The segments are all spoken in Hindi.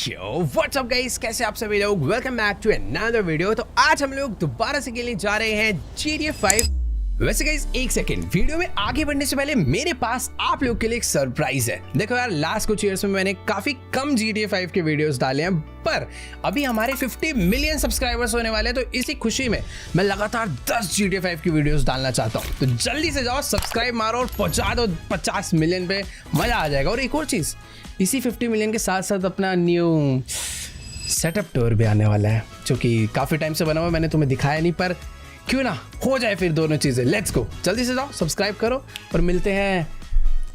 यो व्हाट्स अप गाइस, कैसे आप सभी लोग। Welcome back to another video. तो आज हम लोग दोबारा से खेलने जा रहे हैं GTA 5। वैसे गाइस एक सेकंड, वीडियो में आगे बढ़ने से पहले मेरे पास आप लोग के लिए एक सरप्राइज है। देखो यार, लास्ट कुछ ईयर्स में मैंने काफी कम GTA 5 के वीडियोस डाले हैं, पर अभी हमारे 50 मिलियन सब्सक्राइबर्स होने वाले हैं। तो इसी खुशी में मैं लगातार 10 GTA 5 की वीडियोस डालना चाहता हूँ। तो जल्दी से जाओ, सब्सक्राइब मारो और पहुंचा दो 50 मिलियन पे, मजा आ जाएगा। और एक और चीज, इसी 50 मिलियन के साथ साथ अपना न्यू सेटअप टूर भी आने वाला है, जो कि काफ़ी टाइम से बना हुआ, मैंने तुम्हें दिखाया नहीं, पर क्यों ना हो जाए फिर दोनों चीज़ें। लेट्स गो, जल्दी से जाओ, सब्सक्राइब करो और मिलते हैं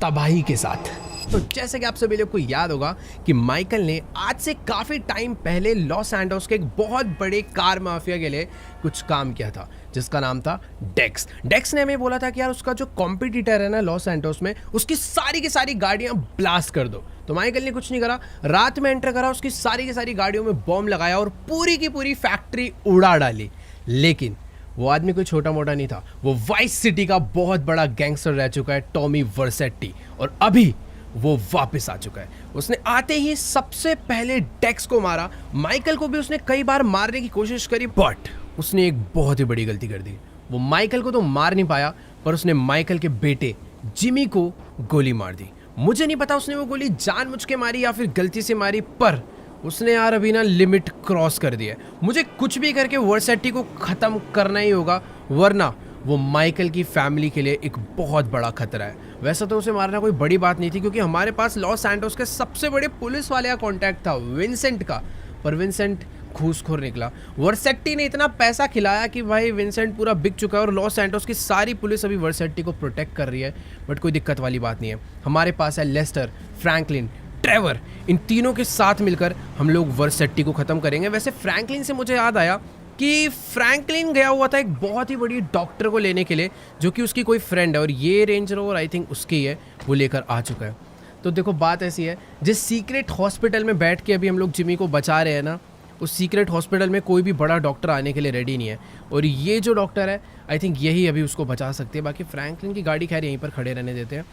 तबाही के साथ। तो जैसे कि आप सभी लोग को याद होगा कि माइकल ने आज से काफ़ी टाइम पहले लॉस सैंटोस के एक बहुत बड़े कार माफिया के लिए कुछ काम किया था, जिसका नाम था डेक्स। डेक्स ने हमें बोला था कि यार उसका जो कॉम्पिटिटर है ना लॉस सैंटोस में, उसकी सारी की सारी गाड़ियां ब्लास्ट कर दो। तो माइकल ने कुछ नहीं करा, रात में एंटर करा, उसकी सारी की सारी गाड़ियों में बॉम्ब लगाया और पूरी की पूरी फैक्ट्री उड़ा डाली। लेकिन वो आदमी कोई छोटा मोटा नहीं था, वो वाइस सिटी का बहुत बड़ा गैंगस्टर रह चुका है, टॉमी वर्सेट्टी। और अभी वो वापस आ चुका है। उसने आते ही सबसे पहले डेक्स को मारा। माइकल को भी उसने कई बार मारने की कोशिश करी, बट उसने एक बहुत ही बड़ी गलती कर दी। वो माइकल को तो मार नहीं पाया, पर उसने माइकल के बेटे जिमी को गोली मार दी। मुझे नहीं पता उसने वो गोली जानबूझ के मारी या फिर गलती से मारी, पर उसने यार अभी ना लिमिट क्रॉस कर दी है। मुझे कुछ भी करके वर्सेट्टी को ख़त्म करना ही होगा, वरना वो माइकल की फैमिली के लिए एक बहुत बड़ा खतरा है। वैसे तो उसे मारना कोई बड़ी बात नहीं थी, क्योंकि हमारे पास लॉस सैंटोस के सबसे बड़े पुलिस वाले का कॉन्टैक्ट था, विंसेंट का। पर विंसेंट घूसखोर निकला। वर्सेट्टी ने इतना पैसा खिलाया कि भाई विंसेंट पूरा बिक चुका है और लॉस सैंटोस की सारी पुलिस अभी वर्सेट्टी को प्रोटेक्ट कर रही है। बट कोई दिक्कत वाली बात नहीं है, हमारे पास है लेस्टर, फ्रैंकलिन, ट्रेवर। इन तीनों के साथ मिलकर हम लोग वर्सेट्टी को ख़त्म करेंगे। वैसे फ्रैंकलिन से मुझे याद आया कि फ्रैंकलिन गया हुआ था एक बहुत ही बड़ी डॉक्टर को लेने के लिए, जो कि उसकी कोई फ्रेंड है, और ये रेंज रोवर आई थिंक उसकी है, वो लेकर आ चुका है। तो देखो बात ऐसी है, जिस सीक्रेट हॉस्पिटल में बैठ के अभी हम लोग जिमी को बचा रहे हैं ना, उस सीक्रेट हॉस्पिटल में कोई भी बड़ा डॉक्टर आने के लिए रेडी नहीं है, और ये जो डॉक्टर है आई थिंक यही अभी उसको बचा सकती है। बाकी फ्रैंकलिन की गाड़ी खैर यहीं पर खड़े रहने देते हैं।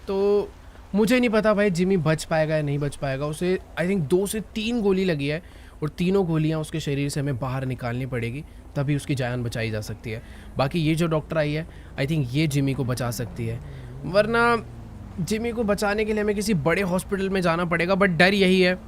तो मुझे नहीं पता भाई जिमी बच पाएगा या नहीं बच पाएगा। उसे आई थिंक 2 से 3 गोली लगी है, और तीनों गोलियां उसके शरीर से हमें बाहर निकालनी पड़ेगी, तभी उसकी जान बचाई जा सकती है। बाकी ये जो डॉक्टर आई है आई थिंक ये जिमी को बचा सकती है, वरना जिमी को बचाने के लिए हमें किसी बड़े हॉस्पिटल में जाना पड़ेगा। बट डर यही है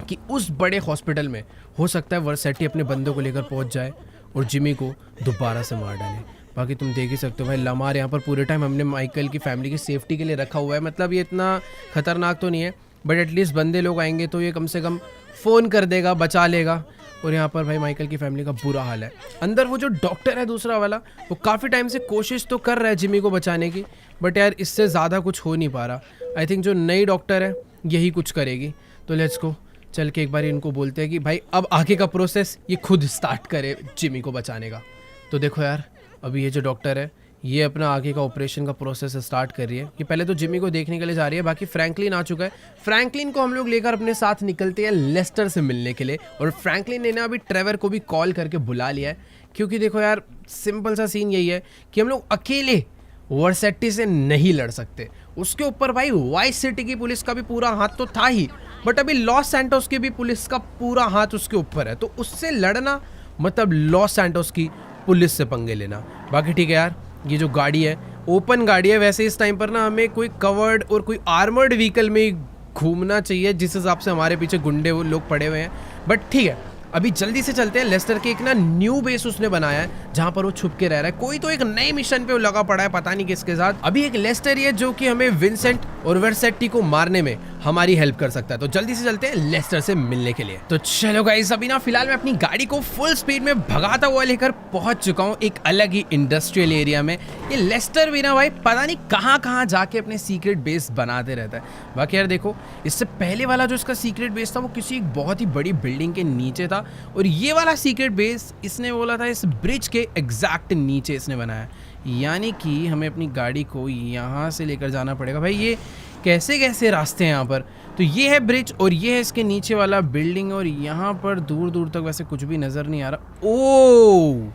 कि उस बड़े हॉस्पिटल में हो सकता है वर्सेट्टी अपने बंदों को लेकर पहुंच जाए और जिमी को दोबारा से मार डाले। बाकी तुम देख ही सकते हो भाई, लमार यहाँ पर पूरे टाइम हमने माइकल की फैमिली की सेफ्टी के लिए रखा हुआ है। मतलब ये इतना खतरनाक तो नहीं है, बट एटलीस्ट बंदे लोग आएंगे तो ये कम से कम फ़ोन कर देगा, बचा लेगा। और यहाँ पर भाई माइकल की फैमिली का बुरा हाल है। अंदर वो जो डॉक्टर है दूसरा वाला, वो काफ़ी टाइम से कोशिश तो कर रहा है जिमी को बचाने की, बट यार इससे ज़्यादा कुछ हो नहीं पा रहा। आई थिंक जो नई डॉक्टर है यही कुछ करेगी। तो लेट्स गो, चल के एक बार इनको बोलते हैं कि भाई अब आगे का प्रोसेस ये खुद स्टार्ट करे जिमी को बचाने का। तो देखो यार, अभी ये जो डॉक्टर है ये अपना आगे का ऑपरेशन का प्रोसेस स्टार्ट कर रही है। ये पहले तो जिमी को देखने के लिए जा रही है। बाकी फ्रैंकलिन आ चुका है। फ्रैंकलिन को हम लोग लेकर अपने साथ निकलते हैं लेस्टर से मिलने के लिए, और फ्रैंकलिन ने ना अभी ट्रेवर को भी कॉल करके बुला लिया है, क्योंकि देखो यार सिंपल सा सीन यही है कि हम लोग अकेले वर्सेट्टी से नहीं लड़ सकते। उसके ऊपर भाई वाइस सिटी की पुलिस का भी पूरा हाथ तो था ही, बट अभी लॉस सैंटोस की भी पुलिस का पूरा हाथ उसके ऊपर है। तो उससे लड़ना मतलब लॉस सैंटोस की पुलिस से पंगे लेना। बाकी ठीक है यार, ये जो गाड़ी है ओपन गाड़ी है। वैसे इस टाइम पर ना हमें कोई कवर्ड और कोई आर्मर्ड व्हीकल में घूमना चाहिए, जिस हिसाब से हमारे पीछे गुंडे वो लोग पड़े हुए हैं। बट ठीक है, अभी जल्दी से चलते हैं। लेस्टर के एक ना न्यू बेस उसने बनाया है, जहां पर वो छुप के रह रहा है। कोई तो एक नए मिशन पे वो लगा पड़ा है, पता नहीं किसके साथ। अभी एक लेस्टर ही है जो कि हमें विंसेंट और वर्सेट्टी को मारने में हमारी हेल्प कर सकता है। तो जल्दी से चलते हैं लेस्टर से मिलने के लिए। तो चलो गाइस, अभी ना फिलहाल मैं अपनी गाड़ी को फुल स्पीड में भगाता हुआ लेकर पहुंच चुका हूँ एक अलग ही इंडस्ट्रियल एरिया में। ये लेस्टर भी ना भाई पता नहीं कहाँ कहाँ जाके अपने सीक्रेट बेस बनाते रहता है। बाकी यार देखो, इससे पहले वाला जो इसका सीक्रेट बेस था वो किसी एक बहुत ही बड़ी बिल्डिंग के नीचे था, और ये वाला सीक्रेट बेस इसने बोला था इस ब्रिज के एग्जैक्ट नीचे इसने बनाया। यानी कि हमें अपनी गाड़ी को यहाँ से लेकर जाना पड़ेगा। भाई ये कैसे कैसे रास्ते हैं यहाँ पर। तो ये है ब्रिज, और ये है इसके नीचे वाला बिल्डिंग, और यहाँ पर दूर दूर तक वैसे कुछ भी नज़र नहीं आ रहा। ओह,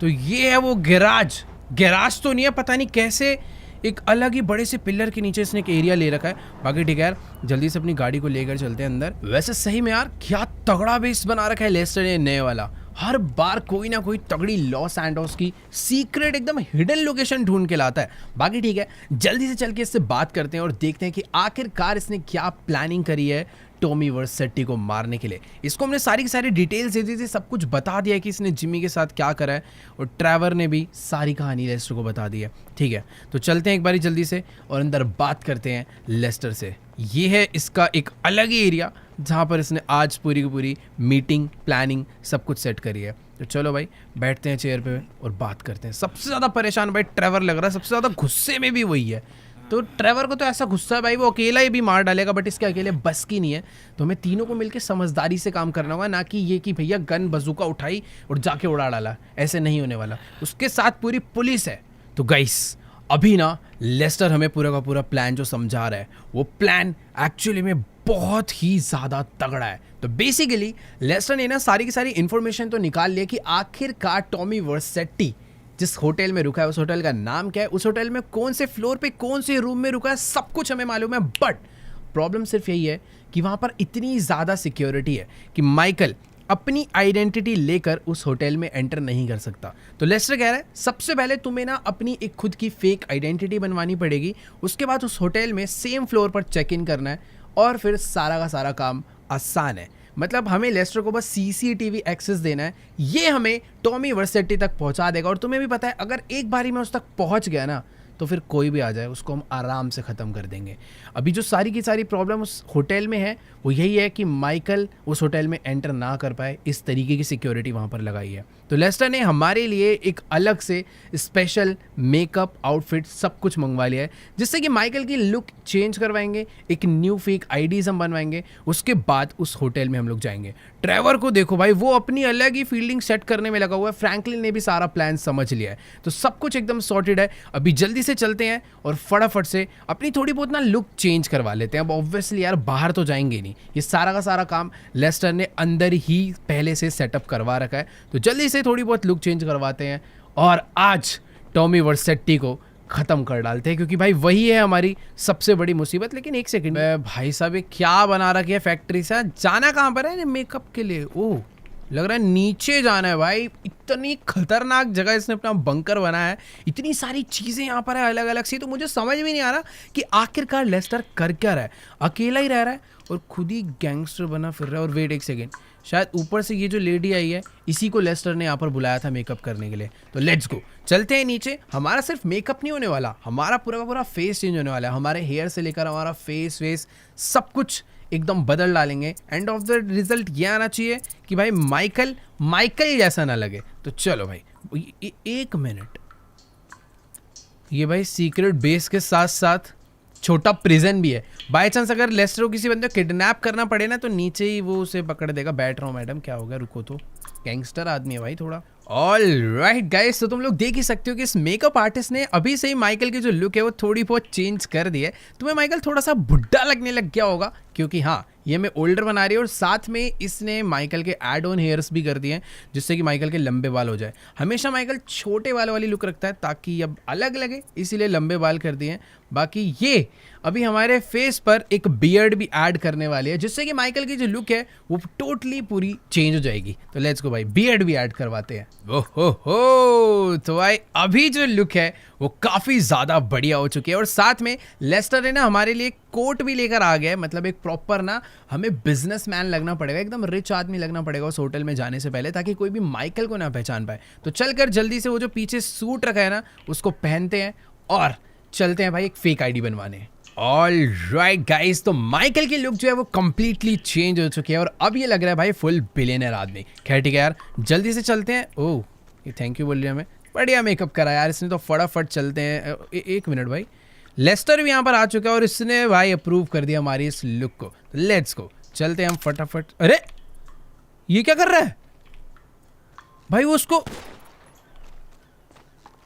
तो ये है वो गैराज। गैराज तो नहीं है, पता नहीं कैसे एक अलग ही बड़े से पिलर के नीचे इसने एक एरिया ले रखा है। बाकी ठीक है यार, जल्दी से अपनी गाड़ी को लेकर चलते हैं अंदर। वैसे सही में यार क्या तगड़ा बेस बना रखा है लेस्टर ने नए वाला। हर बार कोई ना कोई तगड़ी लॉस एंडोस की सीक्रेट एकदम हिडन लोकेशन ढूंढ के लाता है। बाकी ठीक है, जल्दी से चल के इससे बात करते हैं और देखते हैं कि आखिरकार इसने क्या प्लानिंग करी है टॉमी वर्सेटी को मारने के लिए। इसको हमने सारी की सारी डिटेल्स दे दी थी, सब कुछ बता दिया है कि इसने जिमी के साथ क्या करा है, और ट्रेवर ने भी सारी कहानी लेस्टर को बता दी है। ठीक है, तो चलते हैं एक बारी जल्दी से और अंदर बात करते हैं लेस्टर से। ये है इसका एक अलग ही एरिया जहाँ पर इसने आज पूरी की पूरी मीटिंग प्लानिंग सब कुछ सेट करी है। तो चलो भाई बैठते हैं चेयर पे और बात करते हैं। सबसे ज़्यादा परेशान भाई ट्रेवर लग रहा है, सबसे ज़्यादा गुस्से में भी वही है। तो ट्रेवर को तो ऐसा गुस्सा है भाई वो अकेला ही भी मार डालेगा, बट इसके अकेले बस की नहीं है। तो हमें तीनों को मिलकर समझदारी से काम करना होगा, ना कि ये कि भैया गन बजूका उठाई और जाके उड़ा डाला, ऐसे नहीं होने वाला। उसके साथ पूरी पुलिस है। तो गाइस अभी ना लेस्टर हमें पूरा का पूरा प्लान जो समझा रहा है, वो प्लान एक्चुअली में बहुत ही ज़्यादा तगड़ा है। तो बेसिकली लेस्टर ने ना सारी की सारी इन्फॉर्मेशन तो निकाल लिया कि आखिरकार टॉमी वर्सेटी जिस होटल में रुका है, उस होटल का नाम क्या है, उस होटल में कौन से फ्लोर पे कौन से रूम में रुका है, सब कुछ हमें मालूम है। बट प्रॉब्लम सिर्फ यही है कि वहाँ पर इतनी ज़्यादा सिक्योरिटी है कि माइकल अपनी आइडेंटिटी लेकर उस होटल में एंटर नहीं कर सकता। तो लेस्टर कह रहा है सबसे पहले तुम्हें ना अपनी एक खुद की फेक आइडेंटिटी बनवानी पड़ेगी, उसके बाद उस होटल में सेम फ्लोर पर चेक इन करना है और फिर सारा का सारा काम आसान है। मतलब हमें लेस्टर को बस सीसीटीवी एक्सेस देना है, ये हमें टॉमी वर्सेटी तक पहुंचा देगा। और तुम्हें भी पता है अगर एक बारी में उस तक पहुंच गया ना तो फिर कोई भी आ जाए उसको हम आराम से ख़त्म कर देंगे। अभी जो सारी की सारी प्रॉब्लम उस होटल में है वो यही है कि माइकल उस होटल में एंटर ना कर पाए, इस तरीके की सिक्योरिटी वहाँ पर लगाई है। तो लेस्टर ने हमारे लिए एक अलग से स्पेशल मेकअप आउटफिट सब कुछ मंगवा लिया है, जिससे कि माइकल की लुक चेंज करवाएंगे, एक न्यू फेक आईडीज हम बनवाएंगे, उसके बाद उस होटल में हम लोग जाएंगे। ट्रेवर को देखो भाई, वो अपनी अलग ही फील्डिंग सेट करने में लगा हुआ है। फ्रैंकलिन ने भी सारा प्लान समझ लिया है, तो सब कुछ एकदम सॉर्टेड है। अभी जल्दी से चलते हैं और फटाफट से अपनी थोड़ी बहुत ना लुक चेंज करवा लेते हैं। अब ऑब्वियसली यार बाहर तो जाएंगे नहीं, ये सारा का सारा काम लेस्टर ने अंदर ही पहले से सेटअप करवा रखा है। तो जल्दी से थोड़ी बहुत लुक चेंज करवाते हैं और आज टॉमी वर्सेटी को खत्म कर डालते हैं, क्योंकि भाई वही है हमारी सबसे बड़ी मुसीबत। लेकिन एक सेकंड भाई साहब, ये क्या बना रखी है फैक्ट्री से? जाना कहाँ पर है मेकअप के लिए? ओह लग रहा है नीचे जाना है भाई। इतनी खतरनाक जगह इसने अपना बंकर बनाया है, इतनी सारी चीज़ें यहाँ पर है अलग अलग सी। तो मुझे समझ में नहीं आ रहा कि आखिरकार लेस्टर कर क्या रहा है। अकेला ही रह रहा है और खुद ही गैंगस्टर बना फिर रहा है। और वेट एक सेकेंड, शायद ऊपर से ये जो लेडी आई है इसी को लेस्टर ने यहाँ पर बुलाया था मेकअप करने के लिए। तो लेट्स गो, चलते हैं नीचे। हमारा सिर्फ मेकअप नहीं होने वाला, हमारा पूरा का पूरा फेस चेंज होने वाला है। हमारे हेयर से लेकर हमारा फेस वेस सब कुछ एकदम बदल डालेंगे। एंड ऑफ द रिजल्ट ये आना चाहिए कि भाई माइकल जैसा ना लगे। तो चलो भाई एक मिनट, ये भाई सीक्रेट बेस के साथ साथ छोटा प्रिजन भी है। बाय चांस अगर लेस्टर को किसी बंदे को किडनैप करना पड़े ना तो नीचे ही वो उसे पकड़ देगा। बैठ रहा हूँ मैडम, क्या हो गया, रुको तो, गैंगस्टर आदमी है भाई थोड़ा। ऑल राइट गाइस, तो तुम लोग देख ही सकते हो कि इस मेकअप आर्टिस्ट ने अभी से ही माइकल की जो लुक है वो थोड़ी बहुत चेंज कर दी है। तुम्हें माइकल थोड़ा सा बुढ़ा लगने लग गया होगा, क्योंकि हाँ ये हमें ओल्डर बना रही है और साथ में इसने माइकल के एड ऑन हेयर्स भी कर दिए हैं, जिससे कि माइकल के लंबे बाल हो जाए। हमेशा माइकल छोटे बाल वाली लुक रखता है ताकि अब अलग लगे, इसीलिए लंबे बाल कर दिए हैं। बाकी ये अभी हमारे फेस पर एक बियर्ड भी ऐड करने वाली है, जिससे कि माइकल की जो लुक है वो टोटली पूरी चेंज हो जाएगी। तो लेट्स गो भाई, बियर्ड भी ऐड करवाते हैं। ओहो, तो भाई अभी जो लुक है वो काफ़ी ज़्यादा बढ़िया हो चुकी है। और साथ में लेस्टर ने ना हमारे लिए कोट भी लेकर आ गया है, मतलब एक प्रॉपर ना हमें बिजनेसमैन लगना पड़ेगा, एकदम रिच आदमी लगना पड़ेगा उस होटल में जाने से पहले, ताकि कोई भी माइकल को ना पहचान पाए। तो चलकर जल्दी से वो जो पीछे सूट रखा है ना उसको पहनते हैं और चलते हैं भाई एक फेक आईडी बनवाने। ऑल राइट गाइस, तो माइकल की लुक जो है वो कंप्लीटली चेंज हो चुकी है और अब ये लग रहा है भाई फुल बिलियनर आदमी। खैर ठीक है यार, जल्दी से चलते हैं। ओह ये थैंक यू बोल रही है हमें, बढ़िया मेकअप करा यार इसने तो। फटाफट चलते हैं। एक मिनट भाई, लेस्टर भी यहाँ पर आ चुका है और इसने भाई अप्रूव कर दिया हमारी इस लुक को। लेट्स गो, चलते हैं हम फटाफट। अरे ये क्या कर रहा है भाई? वो उसको,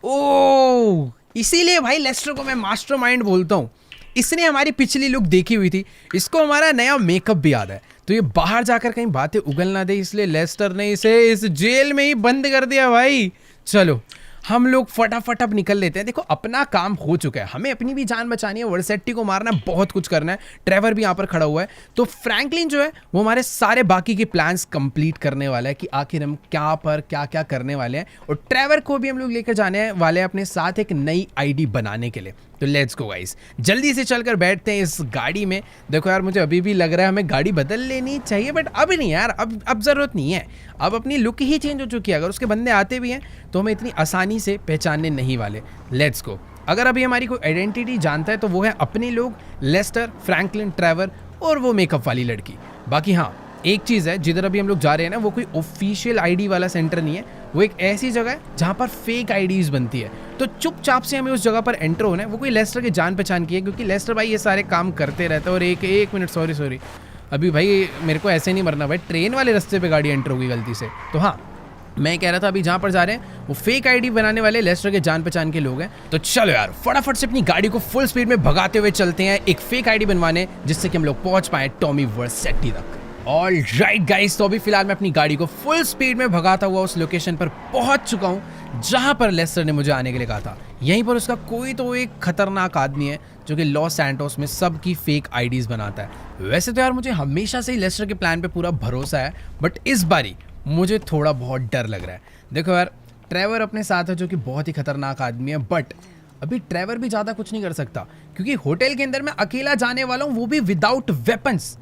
ओह इसीलिए भाई लेस्टर को मैं मास्टरमाइंड बोलता हूँ। इसने हमारी पिछली लुक देखी हुई थी, इसको हमारा नया मेकअप भी याद है, तो ये बाहर जाकर कहीं बातें उगल ना दे, इसलिए लेस्टर ने इसे इस जेल में ही बंद कर दिया भाई। चलो हम लोग फटाफट अब निकल लेते हैं। देखो अपना काम हो चुका है, हमें अपनी भी जान बचानी है, वर्सेटी को मारना है, बहुत कुछ करना है। ट्रेवर भी यहाँ पर खड़ा हुआ है, तो फ्रैंकलिन जो है वो हमारे सारे बाकी के प्लान्स कंप्लीट करने वाला है कि आखिर हम क्या पर क्या क्या करने वाले हैं। और ट्रेवर को भी हम लोग लेकर जाने वाले हैं अपने साथ एक नई आईडी बनाने के लिए। तो लेट्स गो गाइस, जल्दी से चलकर बैठते हैं इस गाड़ी में। देखो यार मुझे अभी भी लग रहा है हमें गाड़ी बदल लेनी चाहिए, बट अब नहीं यार, अब ज़रूरत नहीं है। अब अपनी लुक ही चेंज हो चुकी है, अगर उसके बंदे आते भी हैं तो हमें इतनी आसानी से पहचानने नहीं वाले। Let's go. अगर अभी हमारी कोई आइडेंटिटी जानता है तो वो है अपने लोग, लेस्टर, फ्रैंकलिन, ट्रेवर और वो मेकअप वाली लड़की। बाकी हाँ एक चीज़ है, जिधर अभी हम लोग जा रहे हैं ना वो कोई ऑफिशियल आईडी वाला सेंटर नहीं है, वो एक ऐसी जगह है जहाँ पर फेक आईडीज बनती है। तो चुपचाप से हमें उस जगह पर एंटर होना है। वो कोई लेस्टर के जान पहचान की है, क्योंकि लेस्टर भाई ये सारे काम करते रहता है। और एक मिनट, सॉरी अभी भाई मेरे को ऐसे नहीं मरना भाई, ट्रेन वाले रास्ते पे गाड़ी एंटर होगी गलती से। तो हाँ मैं कह रहा था अभी जहाँ पर जा रहे हैं वो फेक आईडी बनाने वाले लेस्टर के जान पहचान के लोग हैं। तो चलो यार फटाफट से अपनी गाड़ी को फुल स्पीड में भगाते हुए चलते हैं एक फेक आईडी बनवाने, जिससे कि हम लोग पहुंच पाए टॉमी वर्सेटी तक। ऑल राइट गाइस, तो अभी फिलहाल मैं अपनी गाड़ी को फुल स्पीड में भगाता हुआ उस लोकेशन पर पहुंच चुका हूं जहां पर लेस्टर ने मुझे आने के लिए कहा था। यहीं पर उसका कोई तो एक खतरनाक आदमी है जो कि लॉस सैंटोस में सबकी फेक आईडीज बनाता है। वैसे तो यार मुझे हमेशा से ही लेस्टर के प्लान पे पूरा भरोसा है, बट इस बारी मुझे थोड़ा बहुत डर लग रहा है। देखो यार ट्रेवर अपने साथ है जो कि बहुत ही खतरनाक आदमी है, बट अभी ट्रेवर भी ज़्यादा कुछ नहीं कर सकता क्योंकि होटल के अंदर मैं अकेला जाने वाला हूँ, वो भी विदाउट वेपन्स।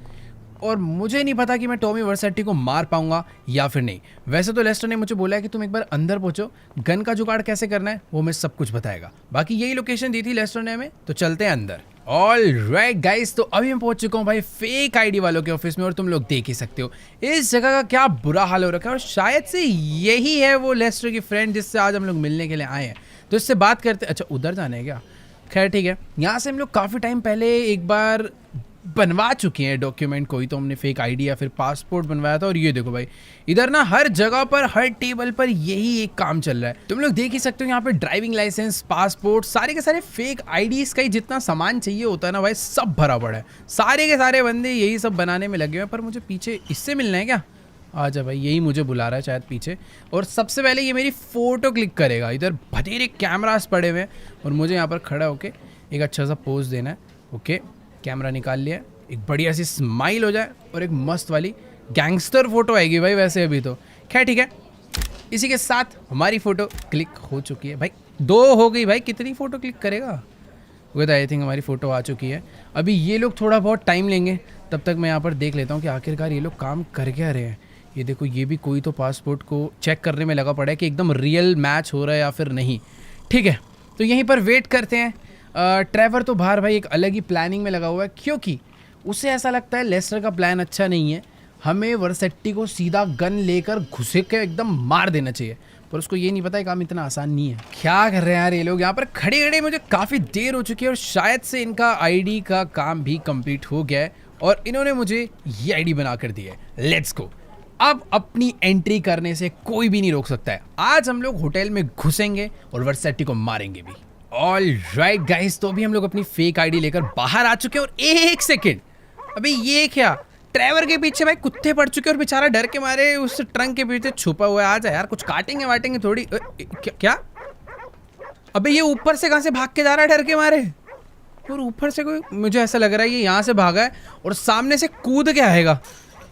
और मुझे नहीं पता कि मैं टॉमी वर्सेटी को मार पाऊंगा या फिर नहीं। वैसे तो लेस्टर ने मुझे बोला है कि तुम एक बार अंदर पहुंचो, गन का जुगाड़ कैसे करना है वो मैं सब कुछ बताएगा। बाकी यही लोकेशन दी थी लेस्टर ने हमें, तो चलते हैं अंदर। ऑल राइट गाइस, तो अभी मैं पहुंच चुका हूं भाई फेक आईडी वालों के ऑफिस में, और तुम लोग देख ही सकते हो इस जगह का क्या बुरा हाल हो रखा है। और शायद से यही है वो लेस्टर की फ्रेंड जिससे आज हम लोग मिलने के लिए आए हैं। तो इससे बात करते। अच्छा उधर जाना है क्या? खैर ठीक है, यहाँ से हम लोग काफ़ी टाइम पहले एक बार बनवा चुके हैं डॉक्यूमेंट, कोई तो हमने फेक आईडी या फिर पासपोर्ट बनवाया था। और ये देखो भाई इधर ना हर जगह पर हर टेबल पर यही एक काम चल रहा है। तुम लोग देख ही सकते हो यहाँ पे ड्राइविंग लाइसेंस, पासपोर्ट, सारे के सारे फेक आईडीज का ही जितना सामान चाहिए होता है ना भाई सब भरा पड़ा है। सारे के सारे बंदे यही सब बनाने में लगे हुए हैं। पर मुझे पीछे इससे मिलना है क्या? आजा भाई, यही मुझे बुला रहा है शायद पीछे। और सबसे पहले ये मेरी फ़ोटो क्लिक करेगा। इधर बथेरे कैमरास पड़े हुए हैं और मुझे यहाँ पर खड़ा होके एक अच्छा सा पोज देना है। ओके कैमरा निकाल लिया, एक बढ़िया सी स्माइल हो जाए और एक मस्त वाली गैंगस्टर फोटो आएगी भाई वैसे अभी तो। खैर ठीक है, इसी के साथ हमारी फ़ोटो क्लिक हो चुकी है भाई। 2 हो गई भाई, कितनी फ़ोटो क्लिक करेगा? विद आई थिंक हमारी फ़ोटो आ चुकी है। अभी ये लोग थोड़ा बहुत टाइम लेंगे, तब तक मैं यहाँ पर देख लेता हूँ कि आखिरकार ये लोग काम कर क्या रहे हैं। ये देखो ये भी कोई तो पासपोर्ट को चेक करने में लगा पड़ा है कि एकदम रियल मैच हो रहा है या फिर नहीं। ठीक है तो यहीं पर वेट करते हैं। ट्रेवर तो बाहर भाई एक अलग ही प्लानिंग में लगा हुआ है, क्योंकि उसे ऐसा लगता है लेस्टर का प्लान अच्छा नहीं है, हमें वर्सेटी को सीधा गन लेकर घुसे के एकदम मार देना चाहिए। पर उसको ये नहीं पता है काम इतना आसान नहीं है। क्या कर रहे हैं यार ये लोग यहाँ पर खड़े खड़े? मुझे काफ़ी देर हो चुकी है और शायद से इनका आईडी का काम भी कंप्लीट हो गया है और इन्होंने मुझे ये आईडी बना कर दी है। Let's go. अब अपनी एंट्री करने से कोई भी नहीं रोक सकता है। आज हम लोग होटल में घुसेंगे और वर्सेटी को मारेंगे भी। ऑल राइट गाइस, तो अभी हम लोग अपनी फेक आईडी लेकर बाहर आ चुके हैं। और एक सेकेंड, अभी ये क्या? ट्रेवर के पीछे भाई कुत्ते पड़ चुके हैं और बेचारा डर के मारे उस ट्रंक के पीछे छुपा हुआ है। आ जा यार, कुछ काटेंगे वाटेंगे थोड़ी। क्या? अबे ये ऊपर से कहाँ से भाग के जा रहा है डर के मारे? और ऊपर से कोई, मुझे ऐसा लग रहा है ये यहाँ से भागा है और सामने से कूद के आएगा।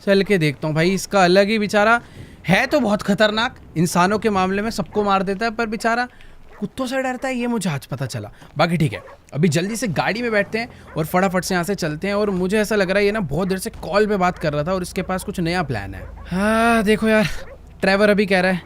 चल के देखता हूँ भाई, इसका अलग ही बेचारा है तो बहुत खतरनाक, इंसानों के मामले में सबको मार देता है, पर बेचारा कुत्तों से डरता है, ये मुझे आज पता चला। बाकी ठीक है, अभी जल्दी से गाड़ी में बैठते हैं और फटाफट से यहाँ से चलते हैं। और मुझे ऐसा लग रहा है ये ना बहुत देर से कॉल पे बात कर रहा था और इसके पास कुछ नया प्लान है। हाँ देखो यार, ट्रेवर अभी कह रहा है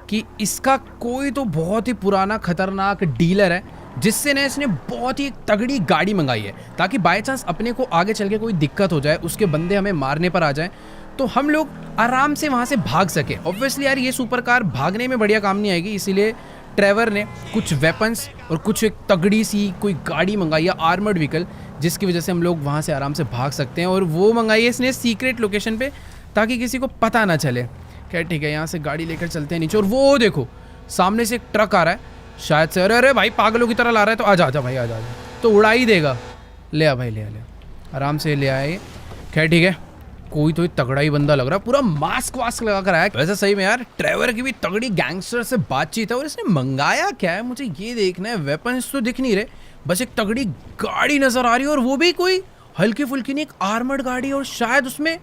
कि इसका कोई तो बहुत ही पुराना खतरनाक डीलर है जिससे ना इसने बहुत ही तगड़ी गाड़ी मंगाई है, ताकि बाय चांस अपने को आगे चल के कोई दिक्कत हो जाए, उसके बंदे हमें मारने पर आ जाए तो हम लोग आराम से वहाँ से भाग सके। ऑब्वियसली यार ये सुपर कार भागने में बढ़िया काम नहीं आएगी, इसीलिए ट्रेवर ने कुछ वेपन्स और कुछ एक तगड़ी सी कोई गाड़ी मंगाई है, आर्मर्ड व्हीकल, जिसकी वजह से हम लोग वहाँ से आराम से भाग सकते हैं। और वो मंगाई है इसने सीक्रेट लोकेशन पे, ताकि किसी को पता ना चले। खैर ठीक है, यहाँ से गाड़ी लेकर चलते हैं नीचे। और वो देखो सामने से एक ट्रक आ रहा है शायद से। अरे अरे भाई पागलों की तरह ला रहा है, तो आजा आजा भाई आजा आजा, तो उड़ा ही देगा। ले आ भाई, ले आ आराम से ले आए। खैर ठीक है, कोई तो तगड़ा ही बंदा लग रहा है, पूरा मास्क वास्क लगा कर आया। वैसे सही में यार ट्रेवर की भी तगड़ी गैंगस्टर से बातचीत है, और इसने मंगाया क्या है मुझे ये देखना है। वेपन्स तो दिख नहीं रहे, बस एक तगड़ी गाड़ी नजर आ रही है, और वो भी कोई हल्की फुल्की नहीं, एक आर्मर्ड गाड़ी, और शायद उसमें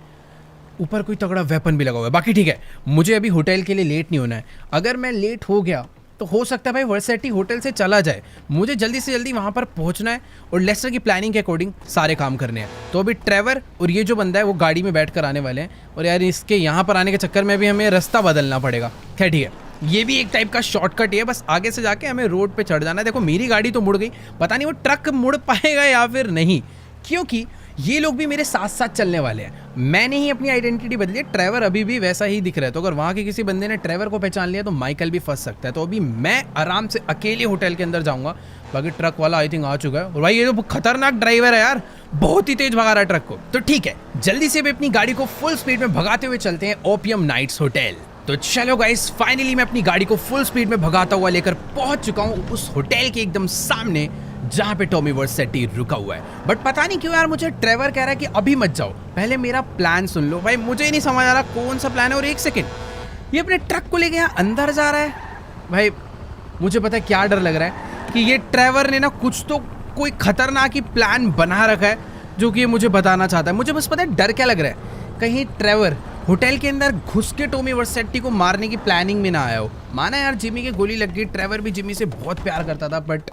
ऊपर कोई तगड़ा वेपन भी लगा हुआ है। बाकी ठीक है, मुझे अभी होटल के लिए लेट नहीं होना है। अगर मैं लेट हो गया तो हो सकता है भाई वर्सेटी होटल से चला जाए। मुझे जल्दी से जल्दी वहाँ पर पहुँचना है और लेस्टर की प्लानिंग के अकॉर्डिंग सारे काम करने हैं। तो अभी ट्रेवर और ये जो बंदा है वो गाड़ी में बैठ कर आने वाले हैं, और यार इसके यहाँ पर आने के चक्कर में भी हमें रास्ता बदलना पड़ेगा। खैर ठीक है, ये भी एक टाइप का शॉर्टकट ही है, बस आगे से जाके हमें रोड पे चढ़ जाना है। देखो मेरी गाड़ी तो मुड़ गई, पता नहीं वो ट्रक मुड़ पाएगा या फिर नहीं, क्योंकि ये लोग भी मेरे साथ साथ चलने वाले हैं। मैंने ही अपनी आइडेंटिटी बदली है, ट्रेवर अभी भी वैसा ही दिख रहा है। तो अगर वहाँ के किसी बंदे ने ट्रेवर को पहचान लिया तो माइकल भी फंस सकता है। तो अभी मैं आराम से अकेले होटल के अंदर जाऊंगा। बाकी ट्रक वाला आई थिंक आ चुका है, और भाई ये तो खतरनाक ड्राइवर है यार, बहुत ही तेज भगा रहा है ट्रक को। तो ठीक है, जल्दी से भी अपनी गाड़ी को फुल स्पीड में भगाते हुए चलते हैं ओपियम नाइट्स होटल। तो चलो गाइस, फाइनली मैं अपनी गाड़ी को फुल स्पीड में भगाता हुआ लेकर पहुंच चुका हूं उस होटल के एकदम सामने जहां पे टॉमी वर्सेटी रुका हुआ है। बट पता नहीं क्यों यार मुझे ट्रेवर कह रहा है कि अभी मत जाओ, पहले मेरा प्लान सुन लो। भाई मुझे ही नहीं समझ आ रहा कौन सा प्लान है। और एक सेकेंड, ये अपने ट्रक को लेके यहाँ अंदर जा रहा है। भाई मुझे पता है क्या डर लग रहा है कि ये ट्रेवर ने ना कुछ तो कोई खतरनाक ही प्लान बना रखा है जो कि ये मुझे बताना चाहता है। मुझे बस पता है डर क्या लग रहा है, कहीं ट्रेवर होटल के अंदर घुस के टॉमी वर्सेटी को मारने की प्लानिंग में ना आया हो। माना यार जिमी की गोली लग गई, ट्रेवर भी जिमी से बहुत प्यार करता था, बट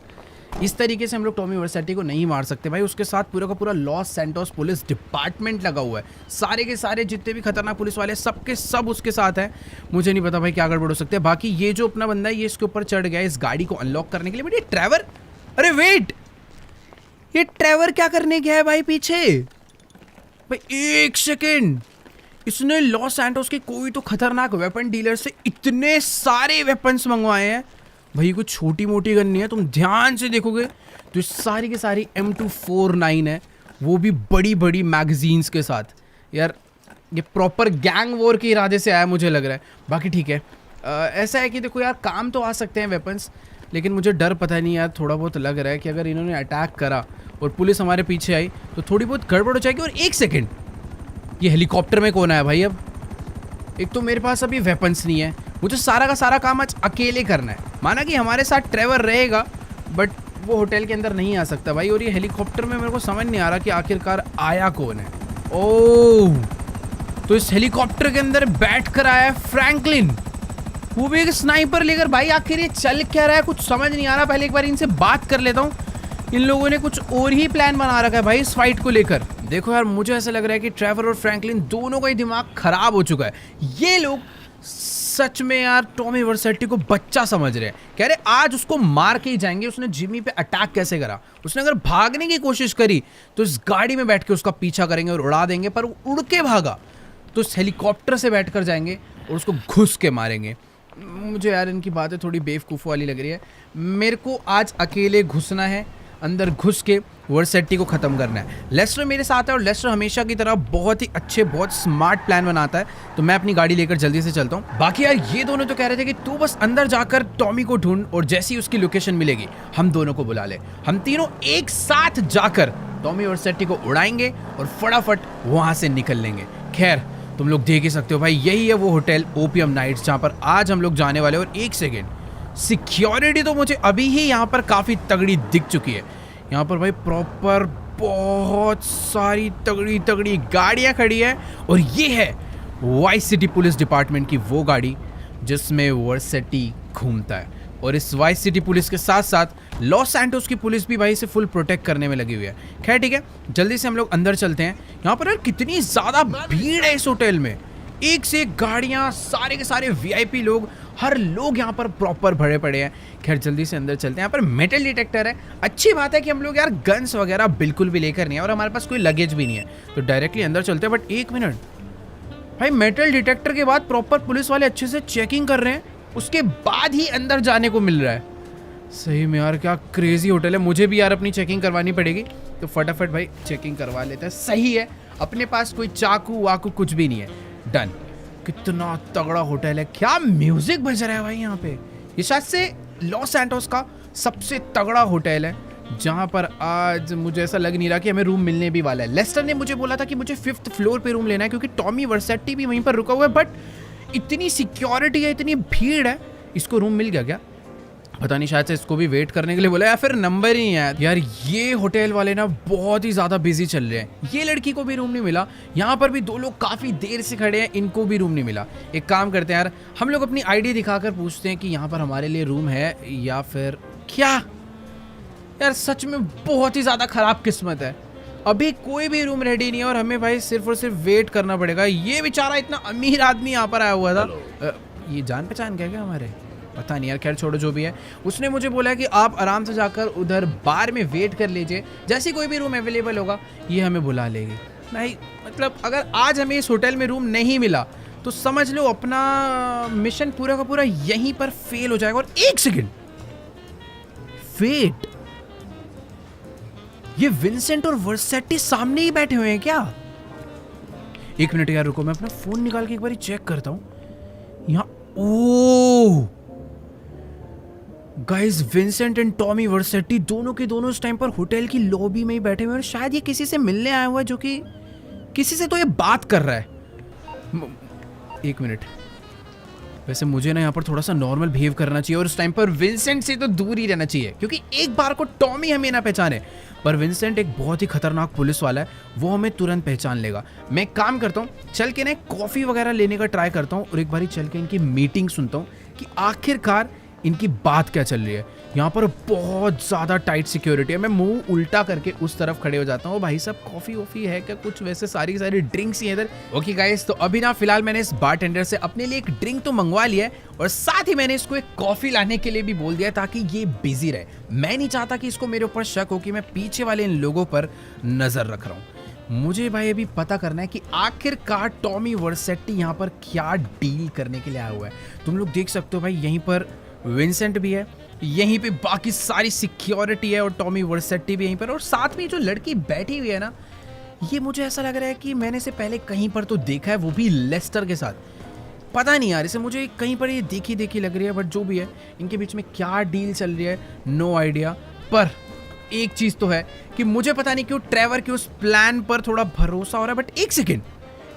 इस तरीके से हम लोग टॉमी वर्सेटी को नहीं मार सकते भाई। उसके साथ पूरा का पूरा लॉस सैंटोस पुलिस डिपार्टमेंट लगा हुआ है, सारे के सारे जितने भी खतरनाक पुलिस वाले सबके सब उसके साथ हैं। मुझे नहीं पता भाई क्या गड़बड़ हो सकते हैं। बाकी ये जो अपना बंदा है ये इसके ऊपर चढ़ गया इस गाड़ी को अनलॉक करने के लिए। बट ये ट्रेवर, अरे वेट, ये ट्रेवर क्या करने गया है भाई पीछे? भाई एक सेकेंड, इसने लॉस सैंटोस के कोई तो खतरनाक वेपन डीलर से इतने सारे वेपन्स मंगवाए हैं। भाई कुछ छोटी मोटी गन नहीं है, तुम ध्यान से देखोगे तो सारी की सारी M249 है, वो भी बड़ी बड़ी मैगजीन्स के साथ। यार ये प्रॉपर गैंग वॉर के इरादे से आया मुझे लग रहा है। बाकी ठीक है, ऐसा है कि देखो यार काम तो आ सकते हैं वेपन्स, लेकिन मुझे डर पता नहीं यार थोड़ा बहुत लग रहा है कि अगर इन्होंने अटैक करा और पुलिस हमारे पीछे आई तो थोड़ी बहुत गड़बड़ हो जाएगी। और एक सेकेंड, ये हेलीकॉप्टर में कौन आया भाई? अब एक तो मेरे पास अभी वेपन्स नहीं है, मुझे सारा का सारा काम आज अकेले करना है। माना कि हमारे साथ ट्रेवर रहेगा, बट वो होटल के अंदर नहीं आ सकता भाई। और ये हेलीकॉप्टर में मेरे को समझ नहीं आ रहा कि आखिरकार आया कौन है। ओह, तो इस हेलीकॉप्टर के अंदर बैठ कर आया फ्रैंकलिन, वो भी एक स्नाइपर लेकर। भाई आखिर ये चल क्या रहा है, कुछ समझ नहीं आ रहा। पहले एक बार इनसे बात कर लेता हूँ। इन लोगों ने कुछ और ही प्लान बना रखा है भाई इस फाइट को लेकर। देखो यार मुझे ऐसा लग रहा है कि ट्रेवर और फ्रैंकलिन दोनों का ही दिमाग खराब हो चुका है। ये लोग सच में यार टॉमी वर्सेटी को बच्चा समझ रहे हैं, कह रहे आज उसको मार के ही जाएंगे। उसने जिमी पे अटैक कैसे करा? उसने अगर भागने की कोशिश करी तो इस गाड़ी में बैठ के उसका पीछा करेंगे और उड़ा देंगे, पर वो उड़ के भागा तो इस हेलीकॉप्टर से बैठकर जाएंगे और उसको घुस के मारेंगे। मुझे यार इनकी बातें थोड़ी बेवकूफ़ वाली लग रही है। मेरे को आज अकेले घुसना है, अंदर घुस के वर्सेटी को ख़त्म करना है। लेस्टर मेरे साथ है और लेस्टर हमेशा की तरह बहुत ही अच्छे बहुत स्मार्ट प्लान बनाता है। तो मैं अपनी गाड़ी लेकर जल्दी से चलता हूँ। बाकी यार ये दोनों तो कह रहे थे कि तू बस अंदर जाकर टॉमी को ढूंढ और जैसी उसकी लोकेशन मिलेगी हम दोनों को बुला ले। हम तीनों एक साथ जाकर टॉमी वर्सेटी को उड़ाएंगे और फटाफट वहाँ से निकल लेंगे। खैर तुम लोग देख ही सकते हो भाई, यही है वो होटल ओपियम नाइट्स जहाँ पर आज हम लोग जाने वाले। और एक सेकेंड, सिक्योरिटी तो मुझे अभी ही यहाँ पर काफ़ी तगड़ी दिख चुकी है। यहाँ पर भाई प्रॉपर बहुत सारी तगड़ी तगड़ी गाड़ियाँ खड़ी है, और ये है वाइस सिटी पुलिस डिपार्टमेंट की वो गाड़ी जिसमें वर्सेटी घूमता है। और इस वाइस सिटी पुलिस के साथ साथ लॉस सैंटोस की पुलिस भी भाई इसे फुल प्रोटेक्ट करने में लगी हुई है। खैर ठीक है, जल्दी से हम लोग अंदर चलते हैं। यहाँ पर यार कितनी ज़्यादा भीड़ है इस होटल में, एक से एक गाड़ियाँ, सारे के सारे VIP लोग, हर लोग यहाँ पर प्रॉपर भरे पड़े हैं। खैर जल्दी से अंदर चलते हैं। यहाँ पर मेटल डिटेक्टर है, अच्छी बात है कि हम लोग यार गन्स वगैरह बिल्कुल भी लेकर नहीं है और हमारे पास कोई लगेज भी नहीं है, तो डायरेक्टली अंदर चलते हैं। बट एक मिनट भाई, मेटल डिटेक्टर के बाद प्रॉपर पुलिस वाले अच्छे से चेकिंग कर रहे हैं, उसके बाद ही अंदर जाने को मिल रहा है। सही में यार क्या क्रेजी होटल है। मुझे भी यार अपनी चेकिंग करवानी पड़ेगी, तो फटाफट भाई चेकिंग करवा लेते हैं। सही है, अपने पास कोई चाकू वाकू कुछ भी नहीं है। डन। कितना तगड़ा होटल है, क्या म्यूजिक बज रहा है भाई यहाँ पे। ये शायद से लॉस सैंटोस का सबसे तगड़ा होटल है जहाँ पर आज मुझे ऐसा लग नहीं रहा कि हमें रूम मिलने भी वाला है। लेस्टर ने मुझे बोला था कि मुझे 5th फ्लोर पे रूम लेना है क्योंकि टॉमी वर्सेटी भी वहीं पर रुका हुआ है, बट इतनी सिक्योरिटी है, इतनी भीड़ है, इसको रूम मिल गया क्या पता नहीं, शायद से इसको भी वेट करने के लिए बोला या फिर नंबर ही है। यार ये होटल वाले ना बहुत ही ज़्यादा बिजी चल रहे हैं। ये लड़की को भी रूम नहीं मिला, यहाँ पर भी 2 लोग काफ़ी देर से खड़े हैं, इनको भी रूम नहीं मिला। एक काम करते हैं यार, हम लोग अपनी आईडी दिखाकर पूछते हैं कि यहाँ पर हमारे लिए रूम है या फिर क्या। यार सच में बहुत ही ज़्यादा ख़राब किस्मत है, अभी कोई भी रूम रेडी नहीं है और हमें भाई सिर्फ और सिर्फ वेट करना पड़ेगा। ये बेचारा इतना अमीर आदमी यहाँ पर आया हुआ था, ये जान पहचान क्या हमारे, पता नहीं यार, खैर छोड़ो जो भी है। उसने मुझे बोला कि आप आराम से जाकर उधर बार में वेट कर लीजिए, जैसे कोई भी रूम अवेलेबल होगा ये हमें बुला लेगी। भाई मतलब अगर आज हमें इस होटल में रूम नहीं मिला तो समझ लो अपना मिशन पूरा का पूरा यहीं पर फेल हो जाएगा। और एक सेकंड, वेट, ये विंसेंट और वर्सेटी सामने ही बैठे हुए हैं क्या? एक मिनट यार रुको, मैं अपना फोन निकाल के एक बार चेक करता हूं। यहाँ ओ गाइस, विंसेंट एंड टॉमी वर्सेटी दोनों के दोनों इस टाइम पर होटल की लॉबी में ही बैठे हुए हैं। शायद ये किसी से मिलने आया हुआ है, जो कि किसी से तो ये बात कर रहा है। एक मिनट, वैसे मुझे ना यहाँ पर थोड़ा सा नॉर्मल बिहेव करना चाहिए और इस टाइम पर विंसेंट से तो दूर ही रहना चाहिए, क्योंकि एक बार को टॉमी हमें ना पहचाने, पर विंसेंट एक बहुत ही खतरनाक पुलिस वाला है, वो हमें तुरंत पहचान लेगा। मैं एक काम करता हूँ, चल के ना कॉफ़ी वगैरह लेने का ट्राई करता हूँ और एक बारी चल के इनकी मीटिंग सुनता हूँ कि आखिरकार इनकी बात क्या चल रही है। यहाँ पर बहुत ज़्यादा टाइट सिक्योरिटी है। मैं मुंह उल्टा करके उस तरफ खड़े हो जाता हूँ। भाई साहब कॉफ़ी वॉफ़ी है क्या कुछ? वैसे सारी ड्रिंक्स ही है इधर। ओके गाइस, तो अभी ना फिलहाल मैंने इस बारटेंडर से अपने लिए एक ड्रिंक तो मंगवा लिया है और साथ ही मैंने इसको एक कॉफ़ी लाने के लिए भी बोल दिया ताकि ये बिजी रहे। मैं नहीं चाहता कि इसको मेरे ऊपर शक हो कि मैं पीछे वाले इन लोगों पर नज़र रख रहा हूँ। मुझे भाई अभी पता करना है कि आखिरकार टॉमी वर्सेटी यहाँ पर क्या डील करने के लिए आया हुआ है। तुम लोग देख सकते हो भाई, यहीं पर विंसेंट भी है, यहीं पे बाकी सारी सिक्योरिटी है और टॉमी वर्सेटी भी यहीं पर, और साथ में जो लड़की बैठी हुई है ना, ये मुझे ऐसा लग रहा है कि मैंने इसे पहले कहीं पर तो देखा है, वो भी लेस्टर के साथ। पता नहीं यार, इसे मुझे कहीं पर ये देखी देखी लग रही है, बट जो भी है इनके बीच में क्या डील चल रही है नो आइडिया। पर एक चीज़ तो है कि मुझे पता नहीं क्यों ट्रेवर के उस प्लान पर थोड़ा भरोसा हो रहा है। बट एक सेकेंड,